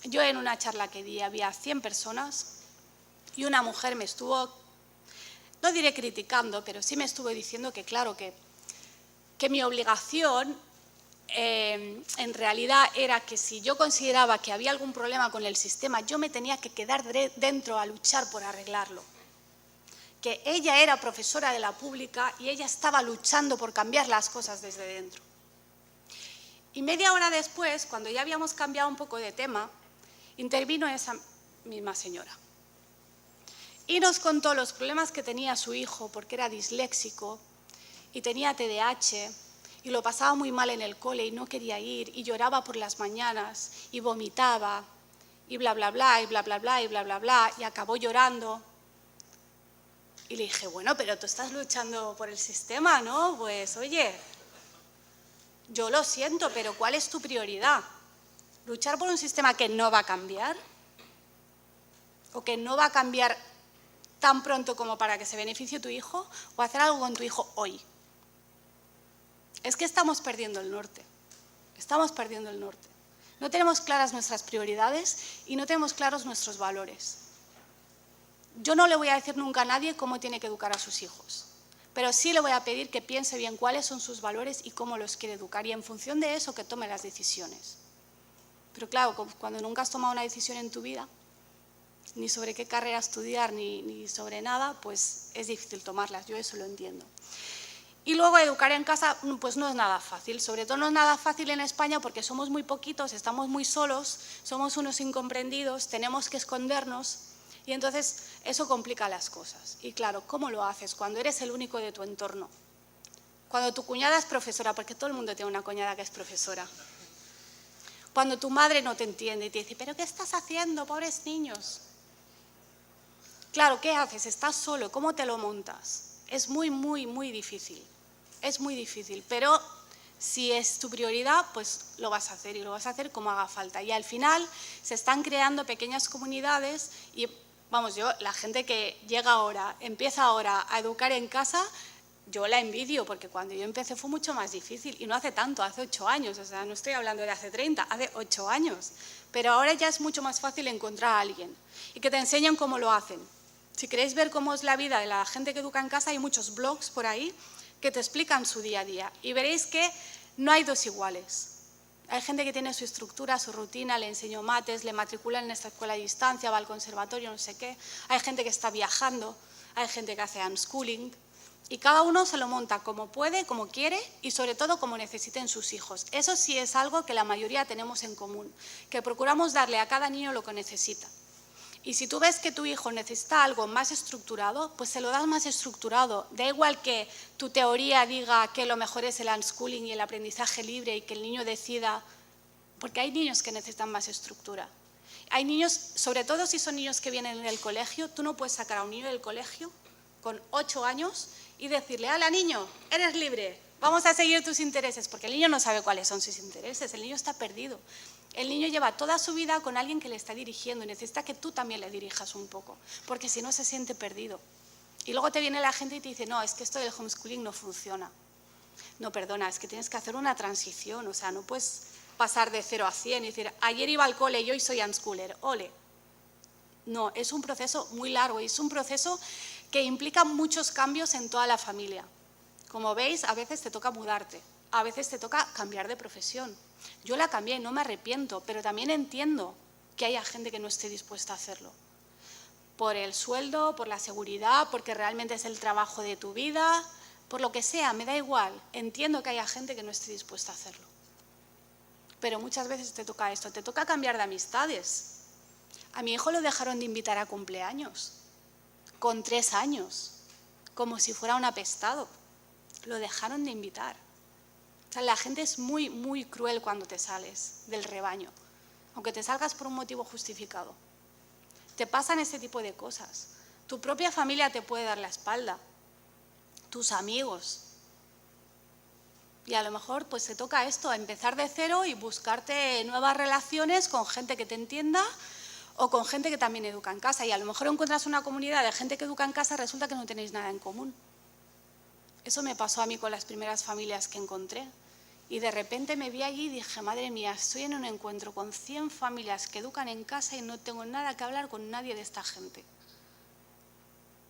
Yo en una charla que di había 100 personas y una mujer me estuvo, no diré criticando, pero sí me estuvo diciendo que claro, que mi obligación en realidad era que si yo consideraba que había algún problema con el sistema, yo me tenía que quedar dentro a luchar por arreglarlo. Que ella era profesora de la pública y ella estaba luchando por cambiar las cosas desde dentro. Y media hora después, cuando ya habíamos cambiado un poco de tema, intervino esa misma señora. Y nos contó los problemas que tenía su hijo porque era disléxico y tenía TDAH y lo pasaba muy mal en el cole y no quería ir y lloraba por las mañanas y vomitaba y bla, bla, bla, y bla, bla, bla, y bla, bla, bla, y acabó llorando. Y le dije, bueno, pero tú estás luchando por el sistema, ¿no? Pues, oye, yo lo siento, pero ¿cuál es tu prioridad? ¿Luchar por un sistema que no va a cambiar? ¿O que no va a cambiar tan pronto como para que se beneficie tu hijo? ¿O hacer algo con tu hijo hoy? Es que estamos perdiendo el norte. Estamos perdiendo el norte. No tenemos claras nuestras prioridades y no tenemos claros nuestros valores. Yo no le voy a decir nunca a nadie cómo tiene que educar a sus hijos, pero sí le voy a pedir que piense bien cuáles son sus valores y cómo los quiere educar y en función de eso que tome las decisiones. Pero claro, cuando nunca has tomado una decisión en tu vida, ni sobre qué carrera estudiar, ni sobre nada, pues es difícil tomarlas, yo eso lo entiendo. Y luego educar en casa pues no es nada fácil, sobre todo no es nada fácil en España porque somos muy poquitos, estamos muy solos, somos unos incomprendidos, tenemos que escondernos y entonces eso complica las cosas. Y claro, ¿cómo lo haces cuando eres el único de tu entorno? Cuando tu cuñada es profesora, porque todo el mundo tiene una cuñada que es profesora. Cuando tu madre no te entiende y te dice, ¿pero qué estás haciendo, pobres niños? Claro, ¿qué haces? Estás solo, ¿cómo te lo montas? Es muy, muy, muy difícil. Es muy difícil, pero si es tu prioridad, pues lo vas a hacer y lo vas a hacer como haga falta. Y al final se están creando pequeñas comunidades y, vamos, la gente que llega ahora, empieza ahora a educar en casa, yo la envidio porque cuando yo empecé fue mucho más difícil y no hace tanto, hace 8 años, o sea, no estoy hablando de hace 30, hace 8 años. Pero ahora ya es mucho más fácil encontrar a alguien y que te enseñen cómo lo hacen. Si queréis ver cómo es la vida de la gente que educa en casa, hay muchos blogs por ahí que te explican su día a día y veréis que no hay dos iguales. Hay gente que tiene su estructura, su rutina, le enseño mates, le matriculan en esta escuela a distancia, va al conservatorio, no sé qué. Hay gente que está viajando, hay gente que hace unschooling y cada uno se lo monta como puede, como quiere y sobre todo como necesiten sus hijos. Eso sí es algo que la mayoría tenemos en común, que procuramos darle a cada niño lo que necesita. Y si tú ves que tu hijo necesita algo más estructurado, pues se lo das más estructurado. Da igual que tu teoría diga que lo mejor es el unschooling y el aprendizaje libre y que el niño decida, porque hay niños que necesitan más estructura. Hay niños, sobre todo si son niños que vienen del colegio, tú no puedes sacar a un niño del colegio con 8 años y decirle, ¡hala, niño, eres libre! Vamos a seguir tus intereses, porque el niño no sabe cuáles son sus intereses, el niño está perdido. El niño lleva toda su vida con alguien que le está dirigiendo y necesita que tú también le dirijas un poco, porque si no se siente perdido. Y luego te viene la gente y te dice, no, es que esto del homeschooling no funciona. No, perdona, es que tienes que hacer una transición, o sea, no puedes pasar de 0 a 100 y decir, ayer iba al cole y hoy soy unschooler, ole. No, es un proceso muy largo y es un proceso que implica muchos cambios en toda la familia. Como veis, a veces te toca mudarte, a veces te toca cambiar de profesión. Yo la cambié, no me arrepiento, pero también entiendo que haya gente que no esté dispuesta a hacerlo. Por el sueldo, por la seguridad, porque realmente es el trabajo de tu vida, por lo que sea, me da igual. Entiendo que haya gente que no esté dispuesta a hacerlo. Pero muchas veces te toca esto, te toca cambiar de amistades. A mi hijo lo dejaron de invitar a cumpleaños, con 3 años, como si fuera un apestado. Lo dejaron de invitar. O sea, la gente es muy, muy cruel cuando te sales del rebaño, aunque te salgas por un motivo justificado. Te pasan ese tipo de cosas. Tu propia familia te puede dar la espalda, tus amigos. Y a lo mejor pues te toca esto, empezar de cero y buscarte nuevas relaciones con gente que te entienda o con gente que también educa en casa. Y a lo mejor encuentras una comunidad de gente que educa en casa, resulta que no tenéis nada en común. Eso me pasó a mí con las primeras familias que encontré. Y de repente me vi allí y dije, madre mía, estoy en un encuentro con 100 familias que educan en casa y no tengo nada que hablar con nadie de esta gente.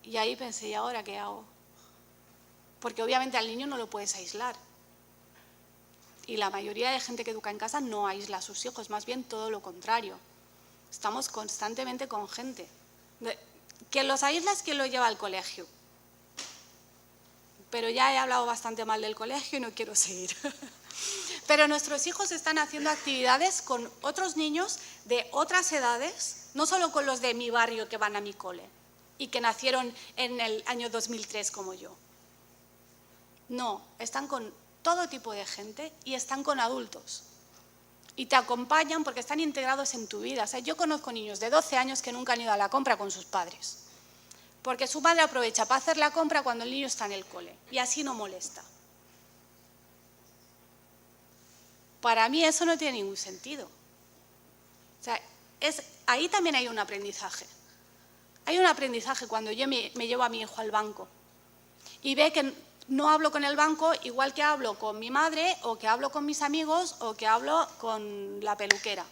Y ahí pensé, ¿y ahora qué hago? Porque obviamente al niño no lo puedes aislar. Y la mayoría de gente que educa en casa no aísla a sus hijos, más bien todo lo contrario. Estamos constantemente con gente. Quien los aísla es quien los lleva al colegio. Pero ya he hablado bastante mal del colegio y no quiero seguir. Pero nuestros hijos están haciendo actividades con otros niños de otras edades, no solo con los de mi barrio que van a mi cole y que nacieron en el año 2003 como yo. No, están con todo tipo de gente y están con adultos. Y te acompañan porque están integrados en tu vida. O sea, yo conozco niños de 12 años que nunca han ido a la compra con sus padres, porque su padre aprovecha para hacer la compra cuando el niño está en el cole y así no molesta. Para mí eso no tiene ningún sentido. O sea, ahí también hay un aprendizaje. Hay un aprendizaje cuando yo me llevo a mi hijo al banco y ve que no hablo con el banco igual que hablo con mi madre o que hablo con mis amigos o que hablo con la peluquera.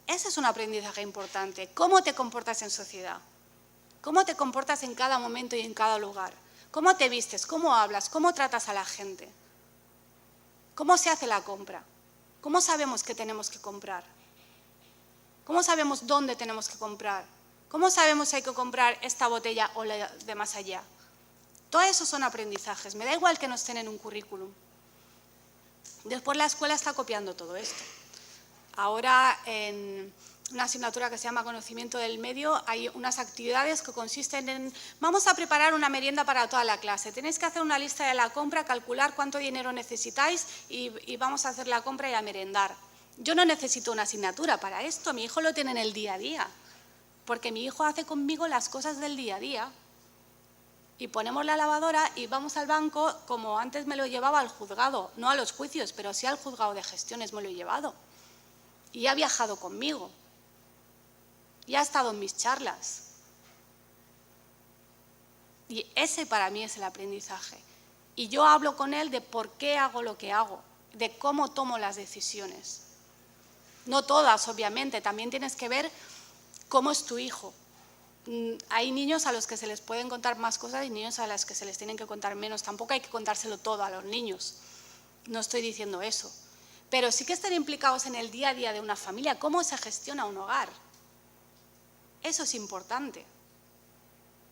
Ese es un aprendizaje importante. ¿Cómo te comportas en sociedad? ¿Cómo te comportas en cada momento y en cada lugar? ¿Cómo te vistes? ¿Cómo hablas? ¿Cómo tratas a la gente? ¿Cómo se hace la compra? ¿Cómo sabemos qué tenemos que comprar? ¿Cómo sabemos dónde tenemos que comprar? ¿Cómo sabemos si hay que comprar esta botella o la de más allá? Todo eso son aprendizajes. Me da igual que no estén en un currículum. Después la escuela está copiando todo esto. Ahora en una asignatura que se llama Conocimiento del Medio, hay unas actividades que consisten en, vamos a preparar una merienda para toda la clase, tenéis que hacer una lista de la compra, calcular cuánto dinero necesitáis y vamos a hacer la compra y a merendar. Yo no necesito una asignatura para esto, mi hijo lo tiene en el día a día, porque mi hijo hace conmigo las cosas del día a día. Y ponemos la lavadora y vamos al banco como antes me lo llevaba al juzgado, no a los juicios, pero sí al juzgado de gestiones me lo he llevado. Y ha viajado conmigo. Y ha estado en mis charlas. Y ese para mí es el aprendizaje. Y yo hablo con él de por qué hago lo que hago, de cómo tomo las decisiones. No todas, obviamente, también tienes que ver cómo es tu hijo. Hay niños a los que se les pueden contar más cosas y niños a los que se les tienen que contar menos. Tampoco hay que contárselo todo a los niños. No estoy diciendo eso. Pero sí que están implicados en el día a día de una familia, cómo se gestiona un hogar. Eso es importante.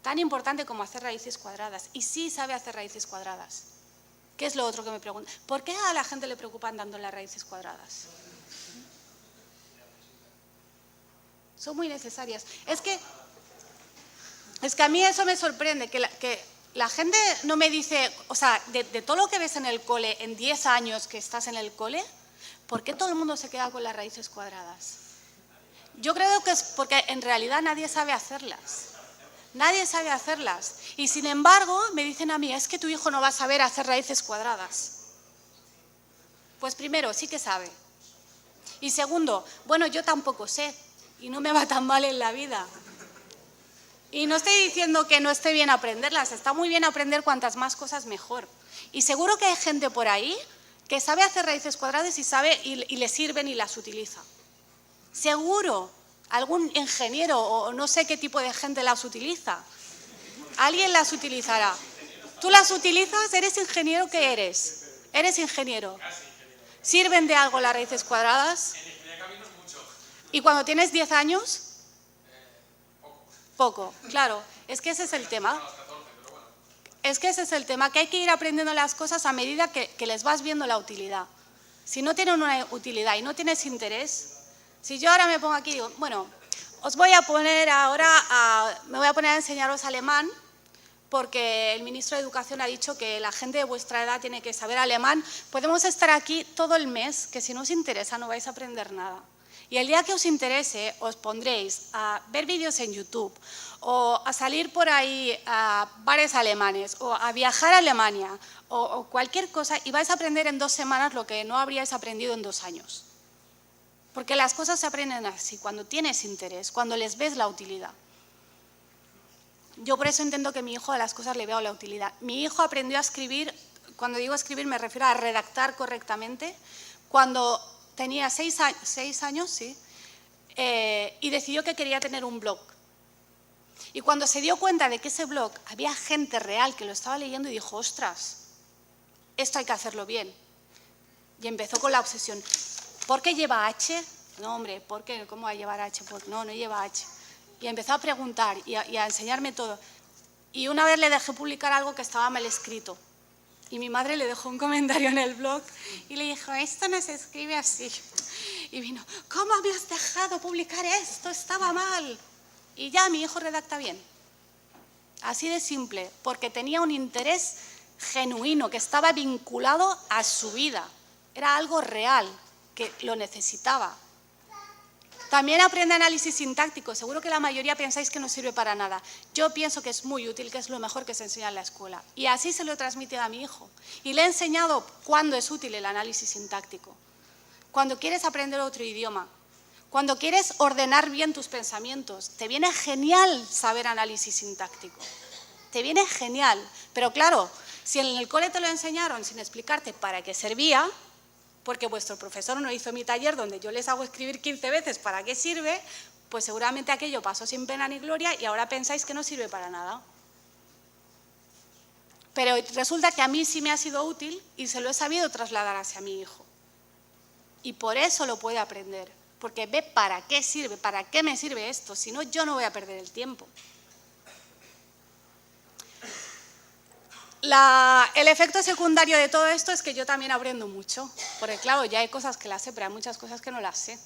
Tan importante como hacer raíces cuadradas. Y sí sabe hacer raíces cuadradas. ¿Qué es lo otro que me preguntan? ¿Por qué a la gente le preocupan dando las raíces cuadradas? Son muy necesarias. Es que a mí eso me sorprende, que la gente no me dice, o sea, de todo lo que ves en el cole, en 10 años que estás en el cole, ¿por qué todo el mundo se queda con las raíces cuadradas? Yo creo que es porque en realidad nadie sabe hacerlas. Nadie sabe hacerlas. Y sin embargo, me dicen a mí, es que tu hijo no va a saber hacer raíces cuadradas. Pues primero, sí que sabe. Y segundo, bueno, yo tampoco sé. Y no me va tan mal en la vida. Y no estoy diciendo que no esté bien aprenderlas, está muy bien aprender cuantas más cosas mejor. Y seguro que hay gente por ahí que sabe hacer raíces cuadradas y le sirven y las utiliza. Seguro, algún ingeniero o no sé qué tipo de gente las utiliza. Alguien las utilizará. ¿Tú las utilizas? ¿Eres ingeniero? ¿Qué eres? ¿Eres ingeniero? ¿Sirven de algo las raíces cuadradas? En ingeniería de caminos mucho. ¿Y cuando tienes 10 años? Poco, claro. Es que ese es el tema. Es que ese es el tema, que hay que ir aprendiendo las cosas a medida que les vas viendo la utilidad. Si no tienen una utilidad y no tienes interés, si yo ahora me pongo aquí y digo, bueno, os voy a poner ahora, me voy a poner a enseñaros alemán, porque el ministro de Educación ha dicho que la gente de vuestra edad tiene que saber alemán, podemos estar aquí todo el mes, que si no os interesa no vais a aprender nada. Y el día que os interese, os pondréis a ver vídeos en YouTube o a salir por ahí a bares alemanes o a viajar a Alemania o cualquier cosa y vais a aprender en 2 semanas lo que no habríais aprendido en 2 años. Porque las cosas se aprenden así, cuando tienes interés, cuando les ves la utilidad. Yo por eso intento que a mi hijo a las cosas le vea la utilidad. Mi hijo aprendió a escribir, cuando digo escribir me refiero a redactar correctamente, cuando tenía 6 años, sí, y decidió que quería tener un blog. Y cuando se dio cuenta de que ese blog había gente real que lo estaba leyendo y dijo, ostras, esto hay que hacerlo bien. Y empezó con la obsesión. ¿Por qué lleva H? No, hombre, ¿por qué? ¿Cómo va a llevar H? No, no lleva H. Y empezó a preguntar y a enseñarme todo. Y una vez le dejé publicar algo que estaba mal escrito. Y mi madre le dejó un comentario en el blog y le dijo, esto no se escribe así. Y vino, ¿cómo habías dejado publicar esto? Estaba mal. Y ya mi hijo redacta bien. Así de simple, porque tenía un interés genuino que estaba vinculado a su vida. Era algo real, que lo necesitaba. También aprende análisis sintáctico. Seguro que la mayoría pensáis que no sirve para nada. Yo pienso que es muy útil, que es lo mejor que se enseña en la escuela. Y así se lo he transmitido a mi hijo. Y le he enseñado cuándo es útil el análisis sintáctico. Cuando quieres aprender otro idioma, cuando quieres ordenar bien tus pensamientos, te viene genial saber análisis sintáctico. Te viene genial. Pero claro, si en el cole te lo enseñaron sin explicarte para qué servía, porque vuestro profesor no hizo mi taller donde yo les hago escribir 15 veces para qué sirve, pues seguramente aquello pasó sin pena ni gloria y ahora pensáis que no sirve para nada. Pero resulta que a mí sí me ha sido útil y se lo he sabido trasladar hacia mi hijo. Y por eso lo puede aprender, porque ve para qué sirve, para qué me sirve esto, si no yo no voy a perder el tiempo. El efecto secundario de todo esto es que yo también aprendo mucho, porque claro, ya hay cosas que las sé, pero hay muchas cosas que no las sé.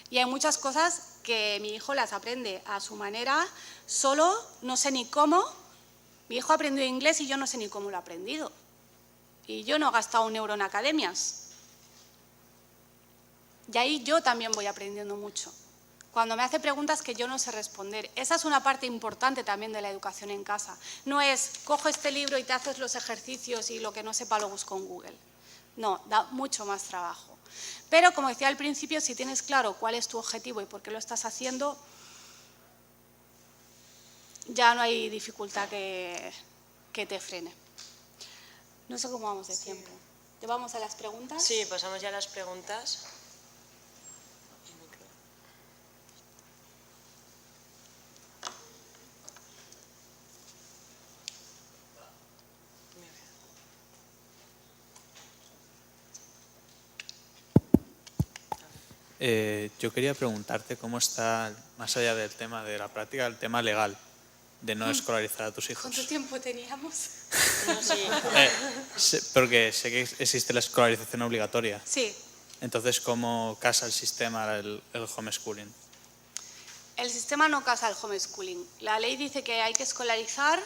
Y hay muchas cosas que mi hijo las aprende a su manera, solo, no sé ni cómo. Mi hijo aprendió inglés y yo no sé ni cómo lo ha aprendido. Y yo no he gastado un euro en academias. Y ahí yo también voy aprendiendo mucho. Cuando me hace preguntas que yo no sé responder. Esa es una parte importante también de la educación en casa. No es, cojo este libro y te haces los ejercicios y lo que no sepa lo busco en Google. No, da mucho más trabajo. Pero, como decía al principio, si tienes claro cuál es tu objetivo y por qué lo estás haciendo, ya no hay dificultad que te frene. No sé cómo vamos de tiempo. ¿Te vamos a las preguntas? Sí, pasamos ya a las preguntas. Yo quería preguntarte cómo está, más allá del tema de la práctica, el tema legal de no escolarizar a tus hijos. ¿Cuánto tiempo teníamos? No, sí. Porque sé que existe la escolarización obligatoria. Sí. Entonces, ¿cómo casa el sistema el homeschooling? El sistema no casa el homeschooling. La ley dice que hay que escolarizar.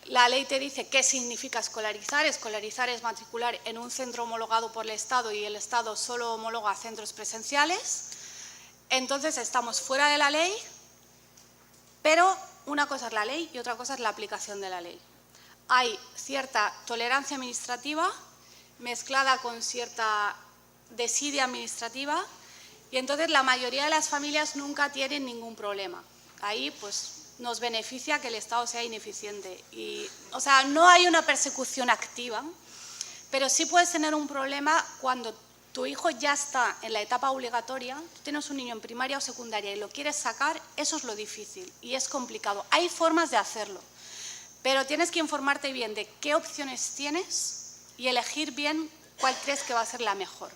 La ley te dice qué significa escolarizar. Escolarizar es matricular en un centro homologado por el Estado y el Estado solo homologa centros presenciales. Entonces estamos fuera de la ley, pero una cosa es la ley y otra cosa es la aplicación de la ley. Hay cierta tolerancia administrativa mezclada con cierta desidia administrativa y entonces la mayoría de las familias nunca tienen ningún problema. Ahí pues nos beneficia que el Estado sea ineficiente. O sea, no hay una persecución activa, pero sí puedes tener un problema cuando tu hijo ya está en la etapa obligatoria, tú tienes un niño en primaria o secundaria y lo quieres sacar, eso es lo difícil y es complicado. Hay formas de hacerlo, pero tienes que informarte bien de qué opciones tienes y elegir bien cuál crees que va a ser la mejor.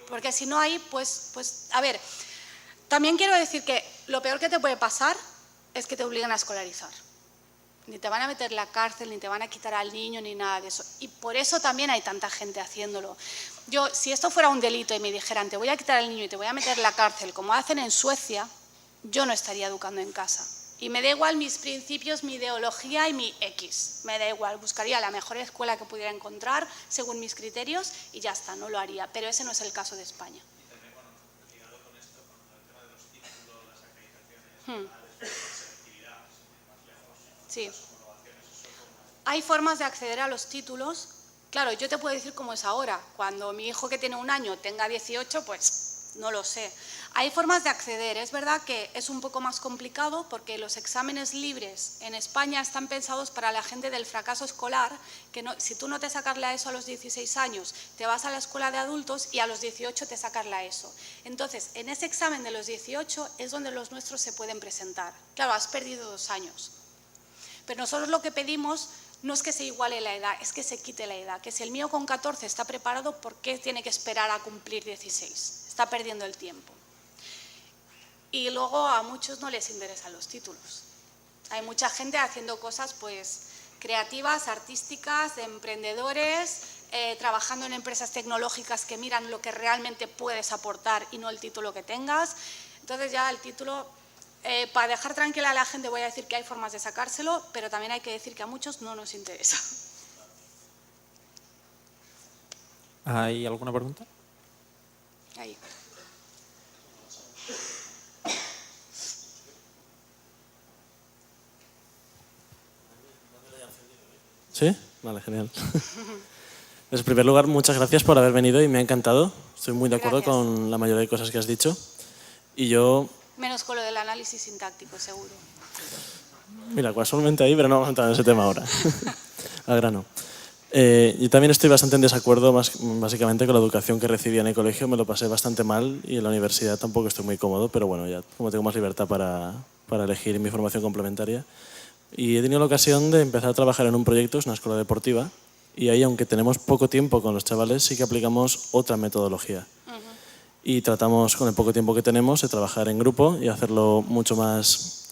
Porque si no hay, pues a ver, también quiero decir que lo peor que te puede pasar es que te obliguen a escolarizar. Ni te van a meter en la cárcel, ni te van a quitar al niño, ni nada de eso. Y por eso también hay tanta gente haciéndolo. Yo, si esto fuera un delito y me dijeran, te voy a quitar al niño y te voy a meter en la cárcel, como hacen en Suecia, yo no estaría educando en casa. Y me da igual mis principios, mi ideología y mi X. Me da igual, buscaría la mejor escuela que pudiera encontrar según mis criterios y ya está, no lo haría. Pero ese no es el caso de España. Y también, bueno, ligado con esto, con el tema de los títulos, las acreditaciones, selectividad, más lejos, Sí. las homologaciones, eso como... Hay formas de acceder a los títulos. Claro, yo te puedo decir cómo es ahora. Cuando mi hijo que tiene 1 año tenga 18, pues no lo sé. Hay formas de acceder. Es verdad que es un poco más complicado porque los exámenes libres en España están pensados para la gente del fracaso escolar, que no, si tú no te sacas la ESO a los 16 años, te vas a la escuela de adultos y a los 18 te sacas la ESO. Entonces, en ese examen de los 18 es donde los nuestros se pueden presentar. Claro, has perdido 2 años. Pero nosotros lo que pedimos no es que se iguale la edad, es que se quite la edad. Que si el mío con 14 está preparado, ¿por qué tiene que esperar a cumplir 16? Está perdiendo el tiempo. Y luego a muchos no les interesan los títulos. Hay mucha gente haciendo cosas pues creativas, artísticas, de emprendedores, trabajando en empresas tecnológicas que miran lo que realmente puedes aportar y no el título que tengas. Entonces ya el título... para dejar tranquila a la gente voy a decir que hay formas de sacárselo, pero también hay que decir que a muchos no nos interesa. ¿Hay alguna pregunta? Ahí. ¿Sí? Vale, genial. En primer lugar, muchas gracias por haber venido y me ha encantado. Estoy muy de acuerdo Gracias. con la mayoría de cosas que has dicho. Y yo... Menos con lo del análisis sintáctico, seguro. Mira, casualmente ahí, pero no vamos a entrar en ese tema ahora. Al grano. Yo también estoy bastante en desacuerdo, básicamente, con la educación que recibí en el colegio. Me lo pasé bastante mal y en la universidad tampoco estoy muy cómodo, pero bueno, ya como tengo más libertad para elegir mi formación complementaria. Y he tenido la ocasión de empezar a trabajar en un proyecto, es una escuela deportiva, y ahí, aunque tenemos poco tiempo con los chavales, sí que aplicamos otra metodología. Y tratamos, con el poco tiempo que tenemos, de trabajar en grupo y hacerlo mucho más,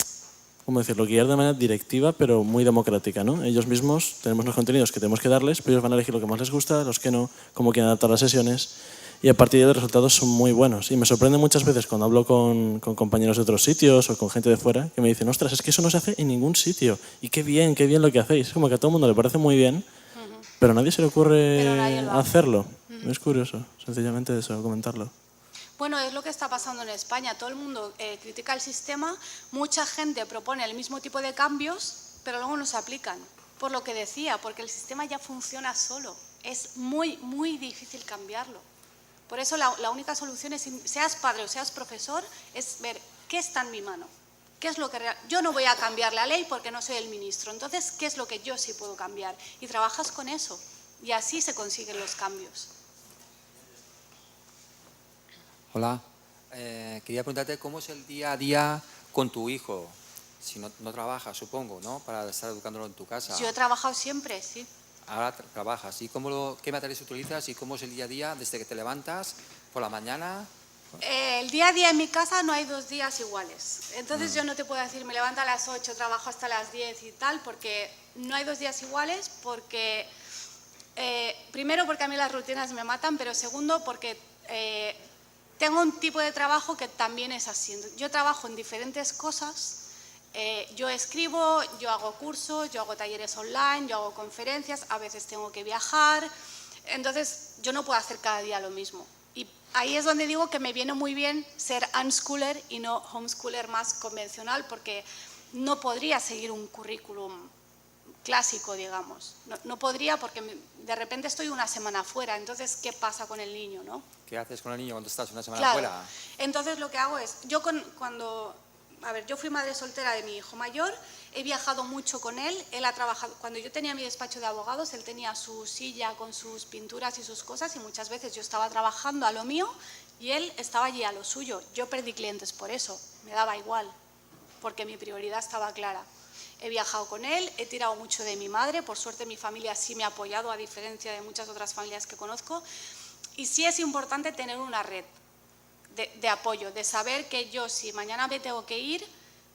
¿cómo decirlo?, guiar de manera directiva, pero muy democrática, ¿no? Ellos mismos tenemos los contenidos que tenemos que darles, pero ellos van a elegir lo que más les gusta, los que no, cómo quieren adaptar las sesiones, y a partir de ahí los resultados son muy buenos. Y me sorprende muchas veces cuando hablo con compañeros de otros sitios o con gente de fuera, que me dicen, ostras, es que eso no se hace en ningún sitio, y qué bien lo que hacéis. Es como que a todo el mundo le parece muy bien, pero a nadie se le ocurre nadie lo hace. hacerlo. Es curioso, sencillamente eso, comentarlo. Bueno, es lo que está pasando en España. Todo el mundo critica el sistema, mucha gente propone el mismo tipo de cambios, pero luego no se aplican. Por lo que decía, porque el sistema ya funciona solo. Es muy, muy difícil cambiarlo. Por eso la única solución es, seas padre o seas profesor, es ver qué está en mi mano. ¿Qué es lo que yo no voy a cambiar la ley porque no soy el ministro. Entonces, ¿qué es lo que yo sí puedo cambiar? Y trabajas con eso. Y así se consiguen los cambios. Hola, quería preguntarte cómo es el día a día con tu hijo, si no trabajas, supongo, ¿no? Para estar educándolo en tu casa. Yo he trabajado siempre, sí. Ahora trabajas. ¿Y qué materiales utilizas y cómo es el día a día desde que te levantas por la mañana? El día a día en mi casa no hay 2 días iguales. Entonces yo no te puedo decir, me levanto a las 8, trabajo hasta las 10 y tal, porque no hay 2 días iguales, porque primero porque a mí las rutinas me matan, pero segundo porque tengo un tipo de trabajo que también es así. Yo trabajo en diferentes cosas. Yo escribo, yo hago cursos, yo hago talleres online, yo hago conferencias, a veces tengo que viajar. Entonces, yo no puedo hacer cada día lo mismo. Y ahí es donde digo que me viene muy bien ser unschooler y no homeschooler más convencional, porque no podría seguir un currículum clásico, digamos. No podría porque de repente estoy una semana fuera. Entonces, ¿qué pasa con el niño, no? ¿Qué haces con el niño cuando estás una semana Claro. fuera? Entonces, lo que hago es, yo cuando A ver, yo fui madre soltera de mi hijo mayor, he viajado mucho con él, él ha trabajado, cuando yo tenía mi despacho de abogados, él tenía su silla con sus pinturas y sus cosas y muchas veces yo estaba trabajando a lo mío y él estaba allí a lo suyo. Yo perdí clientes por eso, me daba igual, porque mi prioridad estaba clara. He viajado con él, he tirado mucho de mi madre, por suerte mi familia sí me ha apoyado a diferencia de muchas otras familias que conozco y sí es importante tener una red de apoyo, de saber que yo si mañana me tengo que ir,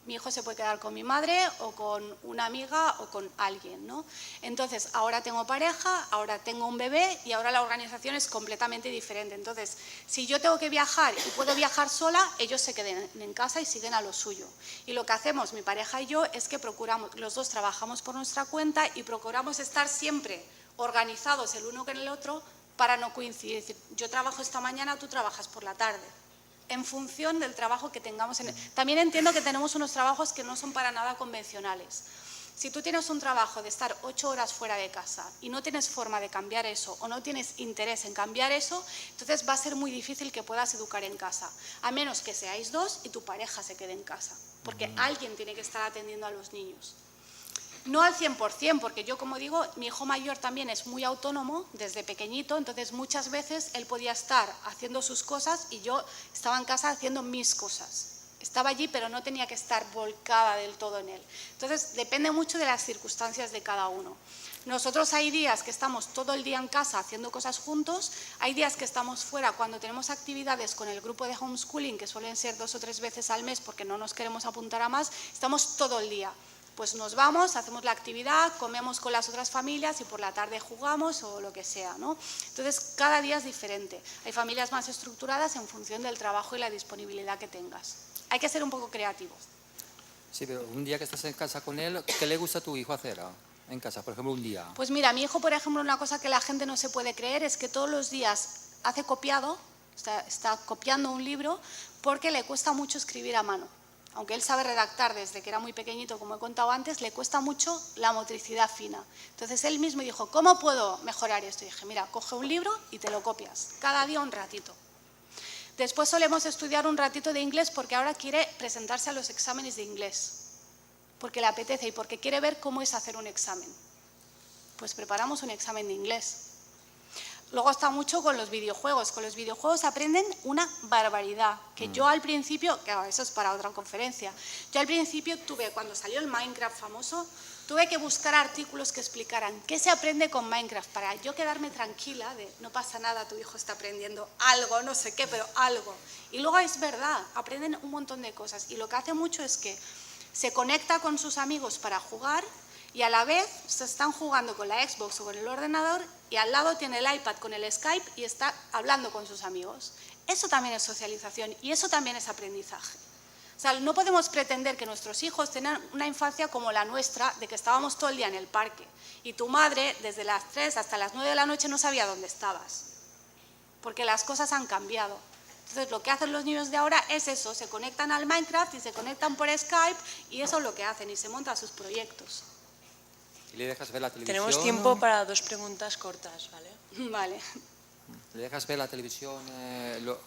mi hijo se puede quedar con mi madre o con una amiga o con alguien, ¿no? Entonces, ahora tengo pareja, ahora tengo un bebé y ahora la organización es completamente diferente. Entonces, si yo tengo que viajar y puedo viajar sola, ellos se queden en casa y siguen a lo suyo. Y lo que hacemos, mi pareja y yo, es que procuramos, los dos trabajamos por nuestra cuenta y procuramos estar siempre organizados el uno con el otro para no coincidir. Es decir, yo trabajo esta mañana, tú trabajas por la tarde, en función del trabajo que tengamos. También entiendo que tenemos unos trabajos que no son para nada convencionales. Si tú tienes un trabajo de estar 8 horas fuera de casa y no tienes forma de cambiar eso o no tienes interés en cambiar eso, entonces va a ser muy difícil que puedas educar en casa, a menos que seáis dos y tu pareja se quede en casa, porque alguien tiene que estar atendiendo a los niños. No al 100%, porque yo, como digo, mi hijo mayor también es muy autónomo desde pequeñito, entonces muchas veces él podía estar haciendo sus cosas y yo estaba en casa haciendo mis cosas. Estaba allí, pero no tenía que estar volcada del todo en él. Entonces, depende mucho de las circunstancias de cada uno. Nosotros hay días que estamos todo el día en casa haciendo cosas juntos, hay días que estamos fuera cuando tenemos actividades con el grupo de homeschooling, que suelen ser 2 o 3 veces al mes porque no nos queremos apuntar a más, estamos todo el día. Pues nos vamos, hacemos la actividad, comemos con las otras familias y por la tarde jugamos o lo que sea, ¿no? Entonces, cada día es diferente. Hay familias más estructuradas en función del trabajo y la disponibilidad que tengas. Hay que ser un poco creativo. Sí, pero un día que estás en casa con él, ¿qué le gusta a tu hijo hacer en casa? Por ejemplo, un día. Pues mira, mi hijo, por ejemplo, una cosa que la gente no se puede creer es que todos los días hace copiado, está copiando un libro porque le cuesta mucho escribir a mano. Aunque él sabe redactar desde que era muy pequeñito, como he contado antes, le cuesta mucho la motricidad fina. Entonces él mismo dijo, ¿cómo puedo mejorar esto? Y dije, mira, coge un libro y te lo copias, cada día un ratito. Después solemos estudiar un ratito de inglés porque ahora quiere presentarse a los exámenes de inglés, porque le apetece y porque quiere ver cómo es hacer un examen. Pues preparamos un examen de inglés. Luego está mucho con los videojuegos. Con los videojuegos aprenden una barbaridad. Que yo al principio, claro, eso es para otra conferencia, yo al principio cuando salió el Minecraft famoso, tuve que buscar artículos que explicaran qué se aprende con Minecraft para yo quedarme tranquila de no pasa nada, tu hijo está aprendiendo algo, no sé qué, pero algo. Y luego es verdad, aprenden un montón de cosas. Y lo que hace mucho es que se conecta con sus amigos para jugar y a la vez se están jugando con la Xbox o con el ordenador y al lado tiene el iPad con el Skype y está hablando con sus amigos. Eso también es socialización y eso también es aprendizaje. O sea, no podemos pretender que nuestros hijos tengan una infancia como la nuestra, de que estábamos todo el día en el parque y tu madre desde las 3 hasta las 9 de la noche no sabía dónde estabas, porque las cosas han cambiado. Entonces, lo que hacen los niños de ahora es eso, se conectan al Minecraft y se conectan por Skype y eso es lo que hacen y se montan sus proyectos. ¿Y le dejas ver la televisión? Tenemos tiempo para 2 preguntas cortas, ¿vale? Vale. ¿Le dejas ver la televisión,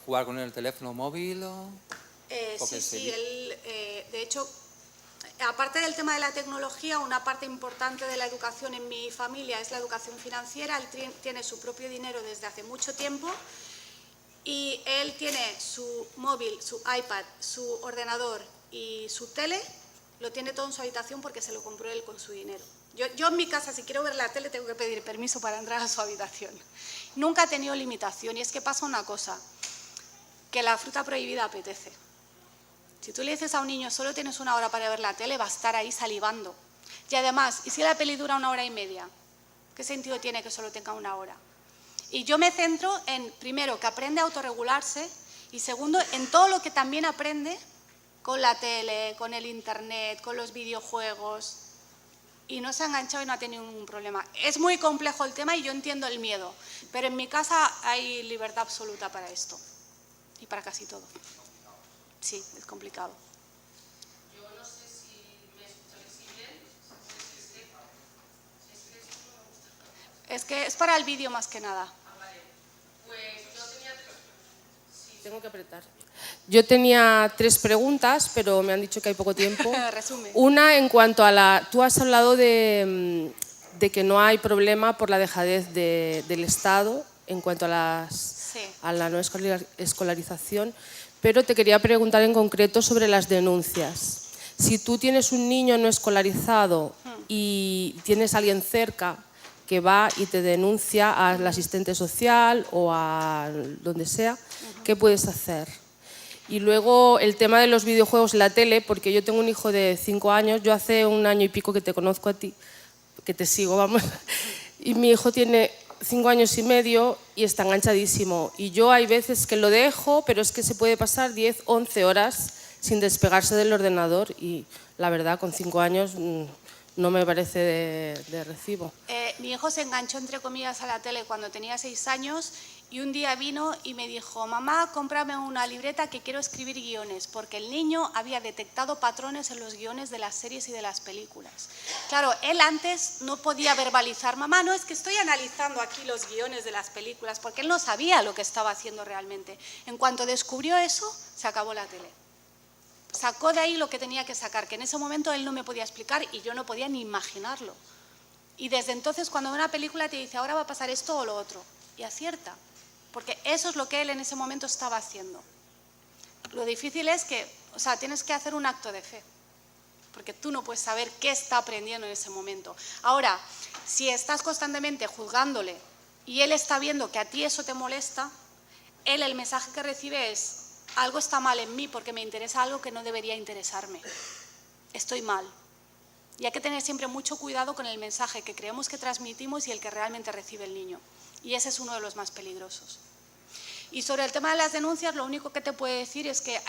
jugar con el teléfono móvil? Sí, él, de hecho, aparte del tema de la tecnología, una parte importante de la educación en mi familia es la educación financiera. Él tiene su propio dinero desde hace mucho tiempo y él tiene su móvil, su iPad, su ordenador y su tele, lo tiene todo en su habitación porque se lo compró él con su dinero. Yo en mi casa, si quiero ver la tele, tengo que pedir permiso para entrar a su habitación. Nunca ha tenido limitación y es que pasa una cosa, que la fruta prohibida apetece. Si tú le dices a un niño, solo tienes 1 hora para ver la tele, va a estar ahí salivando. Y además, ¿y si la peli dura 1 hora y media? ¿Qué sentido tiene que solo tenga 1 hora? Y yo me centro en, primero, que aprende a autorregularse y segundo, en todo lo que también aprende con la tele, con el internet, con los videojuegos. Y no se ha enganchado y no ha tenido ningún problema. Es muy complejo el tema y yo entiendo el miedo, pero en mi casa hay libertad absoluta para esto y para casi todo. Sí, es complicado. Yo no sé si me escucháis bien. Es que es para el vídeo más que nada. Vale. Pues yo tenía... Sí, tengo que apretar. Yo tenía 3 preguntas, pero me han dicho que hay poco tiempo. Resume. Una, en cuanto a la... Tú has hablado de que no hay problema por la dejadez del Estado en cuanto a la no escolarización, pero te quería preguntar en concreto sobre las denuncias. Si tú tienes un niño no escolarizado y tienes a alguien cerca que va y te denuncia al asistente social o a donde sea, ¿qué puedes hacer? Y luego el tema de los videojuegos en la tele, porque yo tengo un hijo de 5 años, yo hace 1 año y pico que te conozco a ti, que te sigo, vamos, y mi hijo tiene 5 años y medio y está enganchadísimo. Y yo hay veces que lo dejo, pero es que se puede pasar 10, 11 horas sin despegarse del ordenador y la verdad con 5 años no me parece de recibo. Mi hijo se enganchó, entre comillas, a la tele cuando tenía 6 años y un día vino y me dijo: mamá, cómprame una libreta que quiero escribir guiones, porque el niño había detectado patrones en los guiones de las series y de las películas. Claro, él antes no podía verbalizar: mamá, no, es que estoy analizando aquí los guiones de las películas, porque él no sabía lo que estaba haciendo realmente. En cuanto descubrió eso, se acabó la tele. Sacó de ahí lo que tenía que sacar, que en ese momento él no me podía explicar y yo no podía ni imaginarlo. Y desde entonces, cuando ve una película te dice: ahora va a pasar esto o lo otro, y acierta, porque eso es lo que él en ese momento estaba haciendo. Lo difícil es que, o sea, tienes que hacer un acto de fe, porque tú no puedes saber qué está aprendiendo en ese momento. Ahora, si estás constantemente juzgándole y él está viendo que a ti eso te molesta, él el mensaje que recibe es: algo está mal en mí porque me interesa algo que no debería interesarme. Estoy mal. Y hay que tener siempre mucho cuidado con el mensaje que creemos que transmitimos y el que realmente recibe el niño. Y ese es uno de los más peligrosos. Y sobre el tema de las denuncias, lo único que te puedo decir es que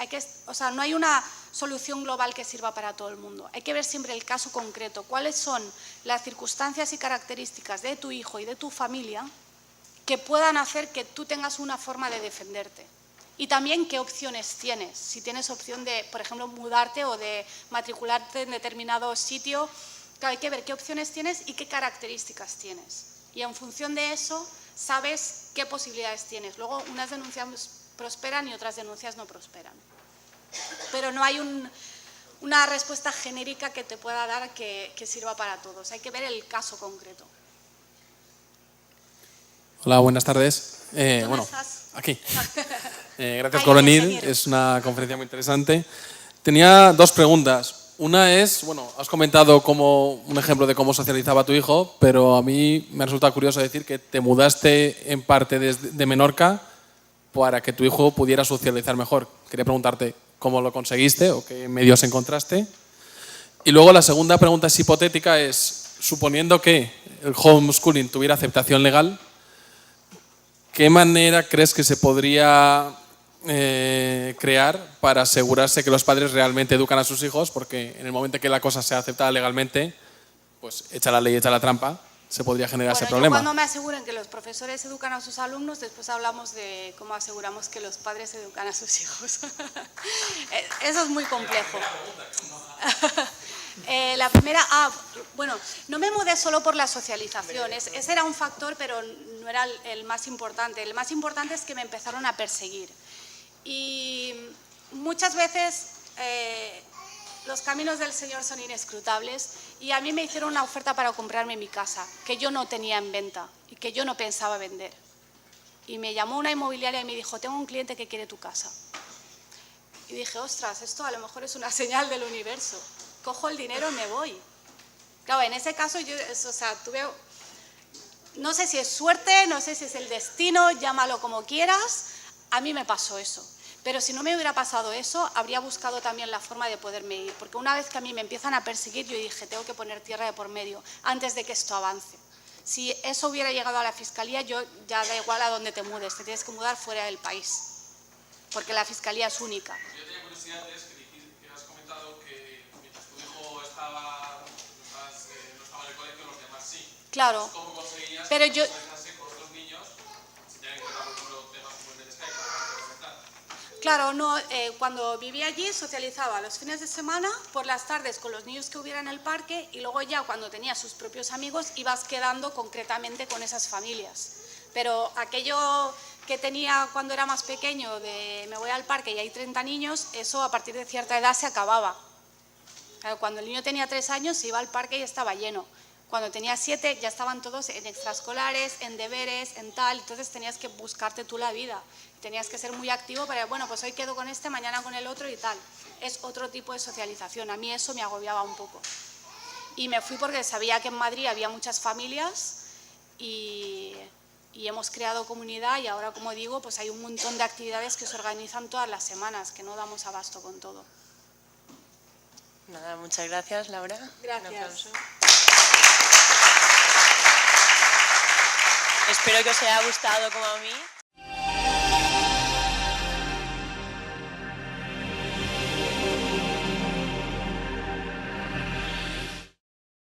no hay una solución global que sirva para todo el mundo. Hay que ver siempre el caso concreto, cuáles son las circunstancias y características de tu hijo y de tu familia que puedan hacer que tú tengas una forma de defenderte. Y también qué opciones tienes. Si tienes opción de, por ejemplo, mudarte o de matricularte en determinado sitio, hay que ver qué opciones tienes y qué características tienes. Y en función de eso, sabes qué posibilidades tienes. Luego, unas denuncias prosperan y otras denuncias no prosperan. Pero no hay una respuesta genérica que te pueda dar que sirva para todos. Hay que ver el caso concreto. Hola, buenas tardes. ¿Dónde estás? Aquí. Gracias Ahí, por venir, ingeniero. es una conferencia muy interesante. Tenía 2 preguntas. Una es, bueno, has comentado como un ejemplo de cómo socializaba tu hijo, pero a mí me resulta curioso decir que te mudaste en parte de Menorca para que tu hijo pudiera socializar mejor. Quería preguntarte cómo lo conseguiste o qué medios encontraste. Y luego la segunda pregunta es hipotética, es suponiendo que el homeschooling tuviera aceptación legal, ¿qué manera crees que se podría crear para asegurarse que los padres realmente educan a sus hijos? Porque en el momento en que la cosa sea aceptada legalmente, pues echa la ley, echa la trampa, se podría generar ese problema. Cuando me aseguren que los profesores educan a sus alumnos, después hablamos de cómo aseguramos que los padres educan a sus hijos. Eso es muy complejo. La primera, bueno, no me mudé solo por la socialización, ese era un factor, pero no era el más importante. El más importante es que me empezaron a perseguir. Y muchas veces los caminos del Señor son inescrutables y a mí me hicieron una oferta para comprarme mi casa, que yo no tenía en venta y que yo no pensaba vender. Y me llamó una inmobiliaria y me dijo: tengo un cliente que quiere tu casa. Y dije: ostras, esto a lo mejor es una señal del universo. Cojo el dinero y me voy. Claro, en ese caso yo, tuve, no sé si es suerte, no sé si es el destino, llámalo como quieras, a mí me pasó eso. Pero si no me hubiera pasado eso, habría buscado también la forma de poderme ir. Porque una vez que a mí me empiezan a perseguir, yo dije: tengo que poner tierra de por medio antes de que esto avance. Si eso hubiera llegado a la fiscalía, yo ya da igual a dónde te mudes, te tienes que mudar fuera del país. Porque la fiscalía es única. Yo tenía curiosidad, que has comentado que mientras tu hijo no estaba en el colegio, los demás sí. Claro. ¿Cómo conseguías Pero yo, socializarse con otros niños si tenían que hablar, por ejemplo, temas como el del Skype? claro, no, cuando vivía allí socializaba los fines de semana, por las tardes con los niños que hubiera en el parque y luego ya cuando tenía sus propios amigos ibas quedando concretamente con esas familias. Pero aquello que tenía cuando era más pequeño, de me voy al parque y hay 30 niños, eso a partir de cierta edad se acababa. Claro, cuando el niño tenía 3 años se iba al parque y estaba lleno. Cuando tenía 7 ya estaban todos en extraescolares, en deberes, en tal, entonces tenías que buscarte tú la vida. Tenías que ser muy activo para, bueno, pues hoy quedo con este, mañana con el otro y tal. Es otro tipo de socialización. A mí eso me agobiaba un poco. Y me fui porque sabía que en Madrid había muchas familias y hemos creado comunidad y ahora, como digo, pues hay un montón de actividades que se organizan todas las semanas, que no damos abasto con todo. Nada, muchas gracias, Laura. Gracias. Un aplauso. Espero que os haya gustado como a mí.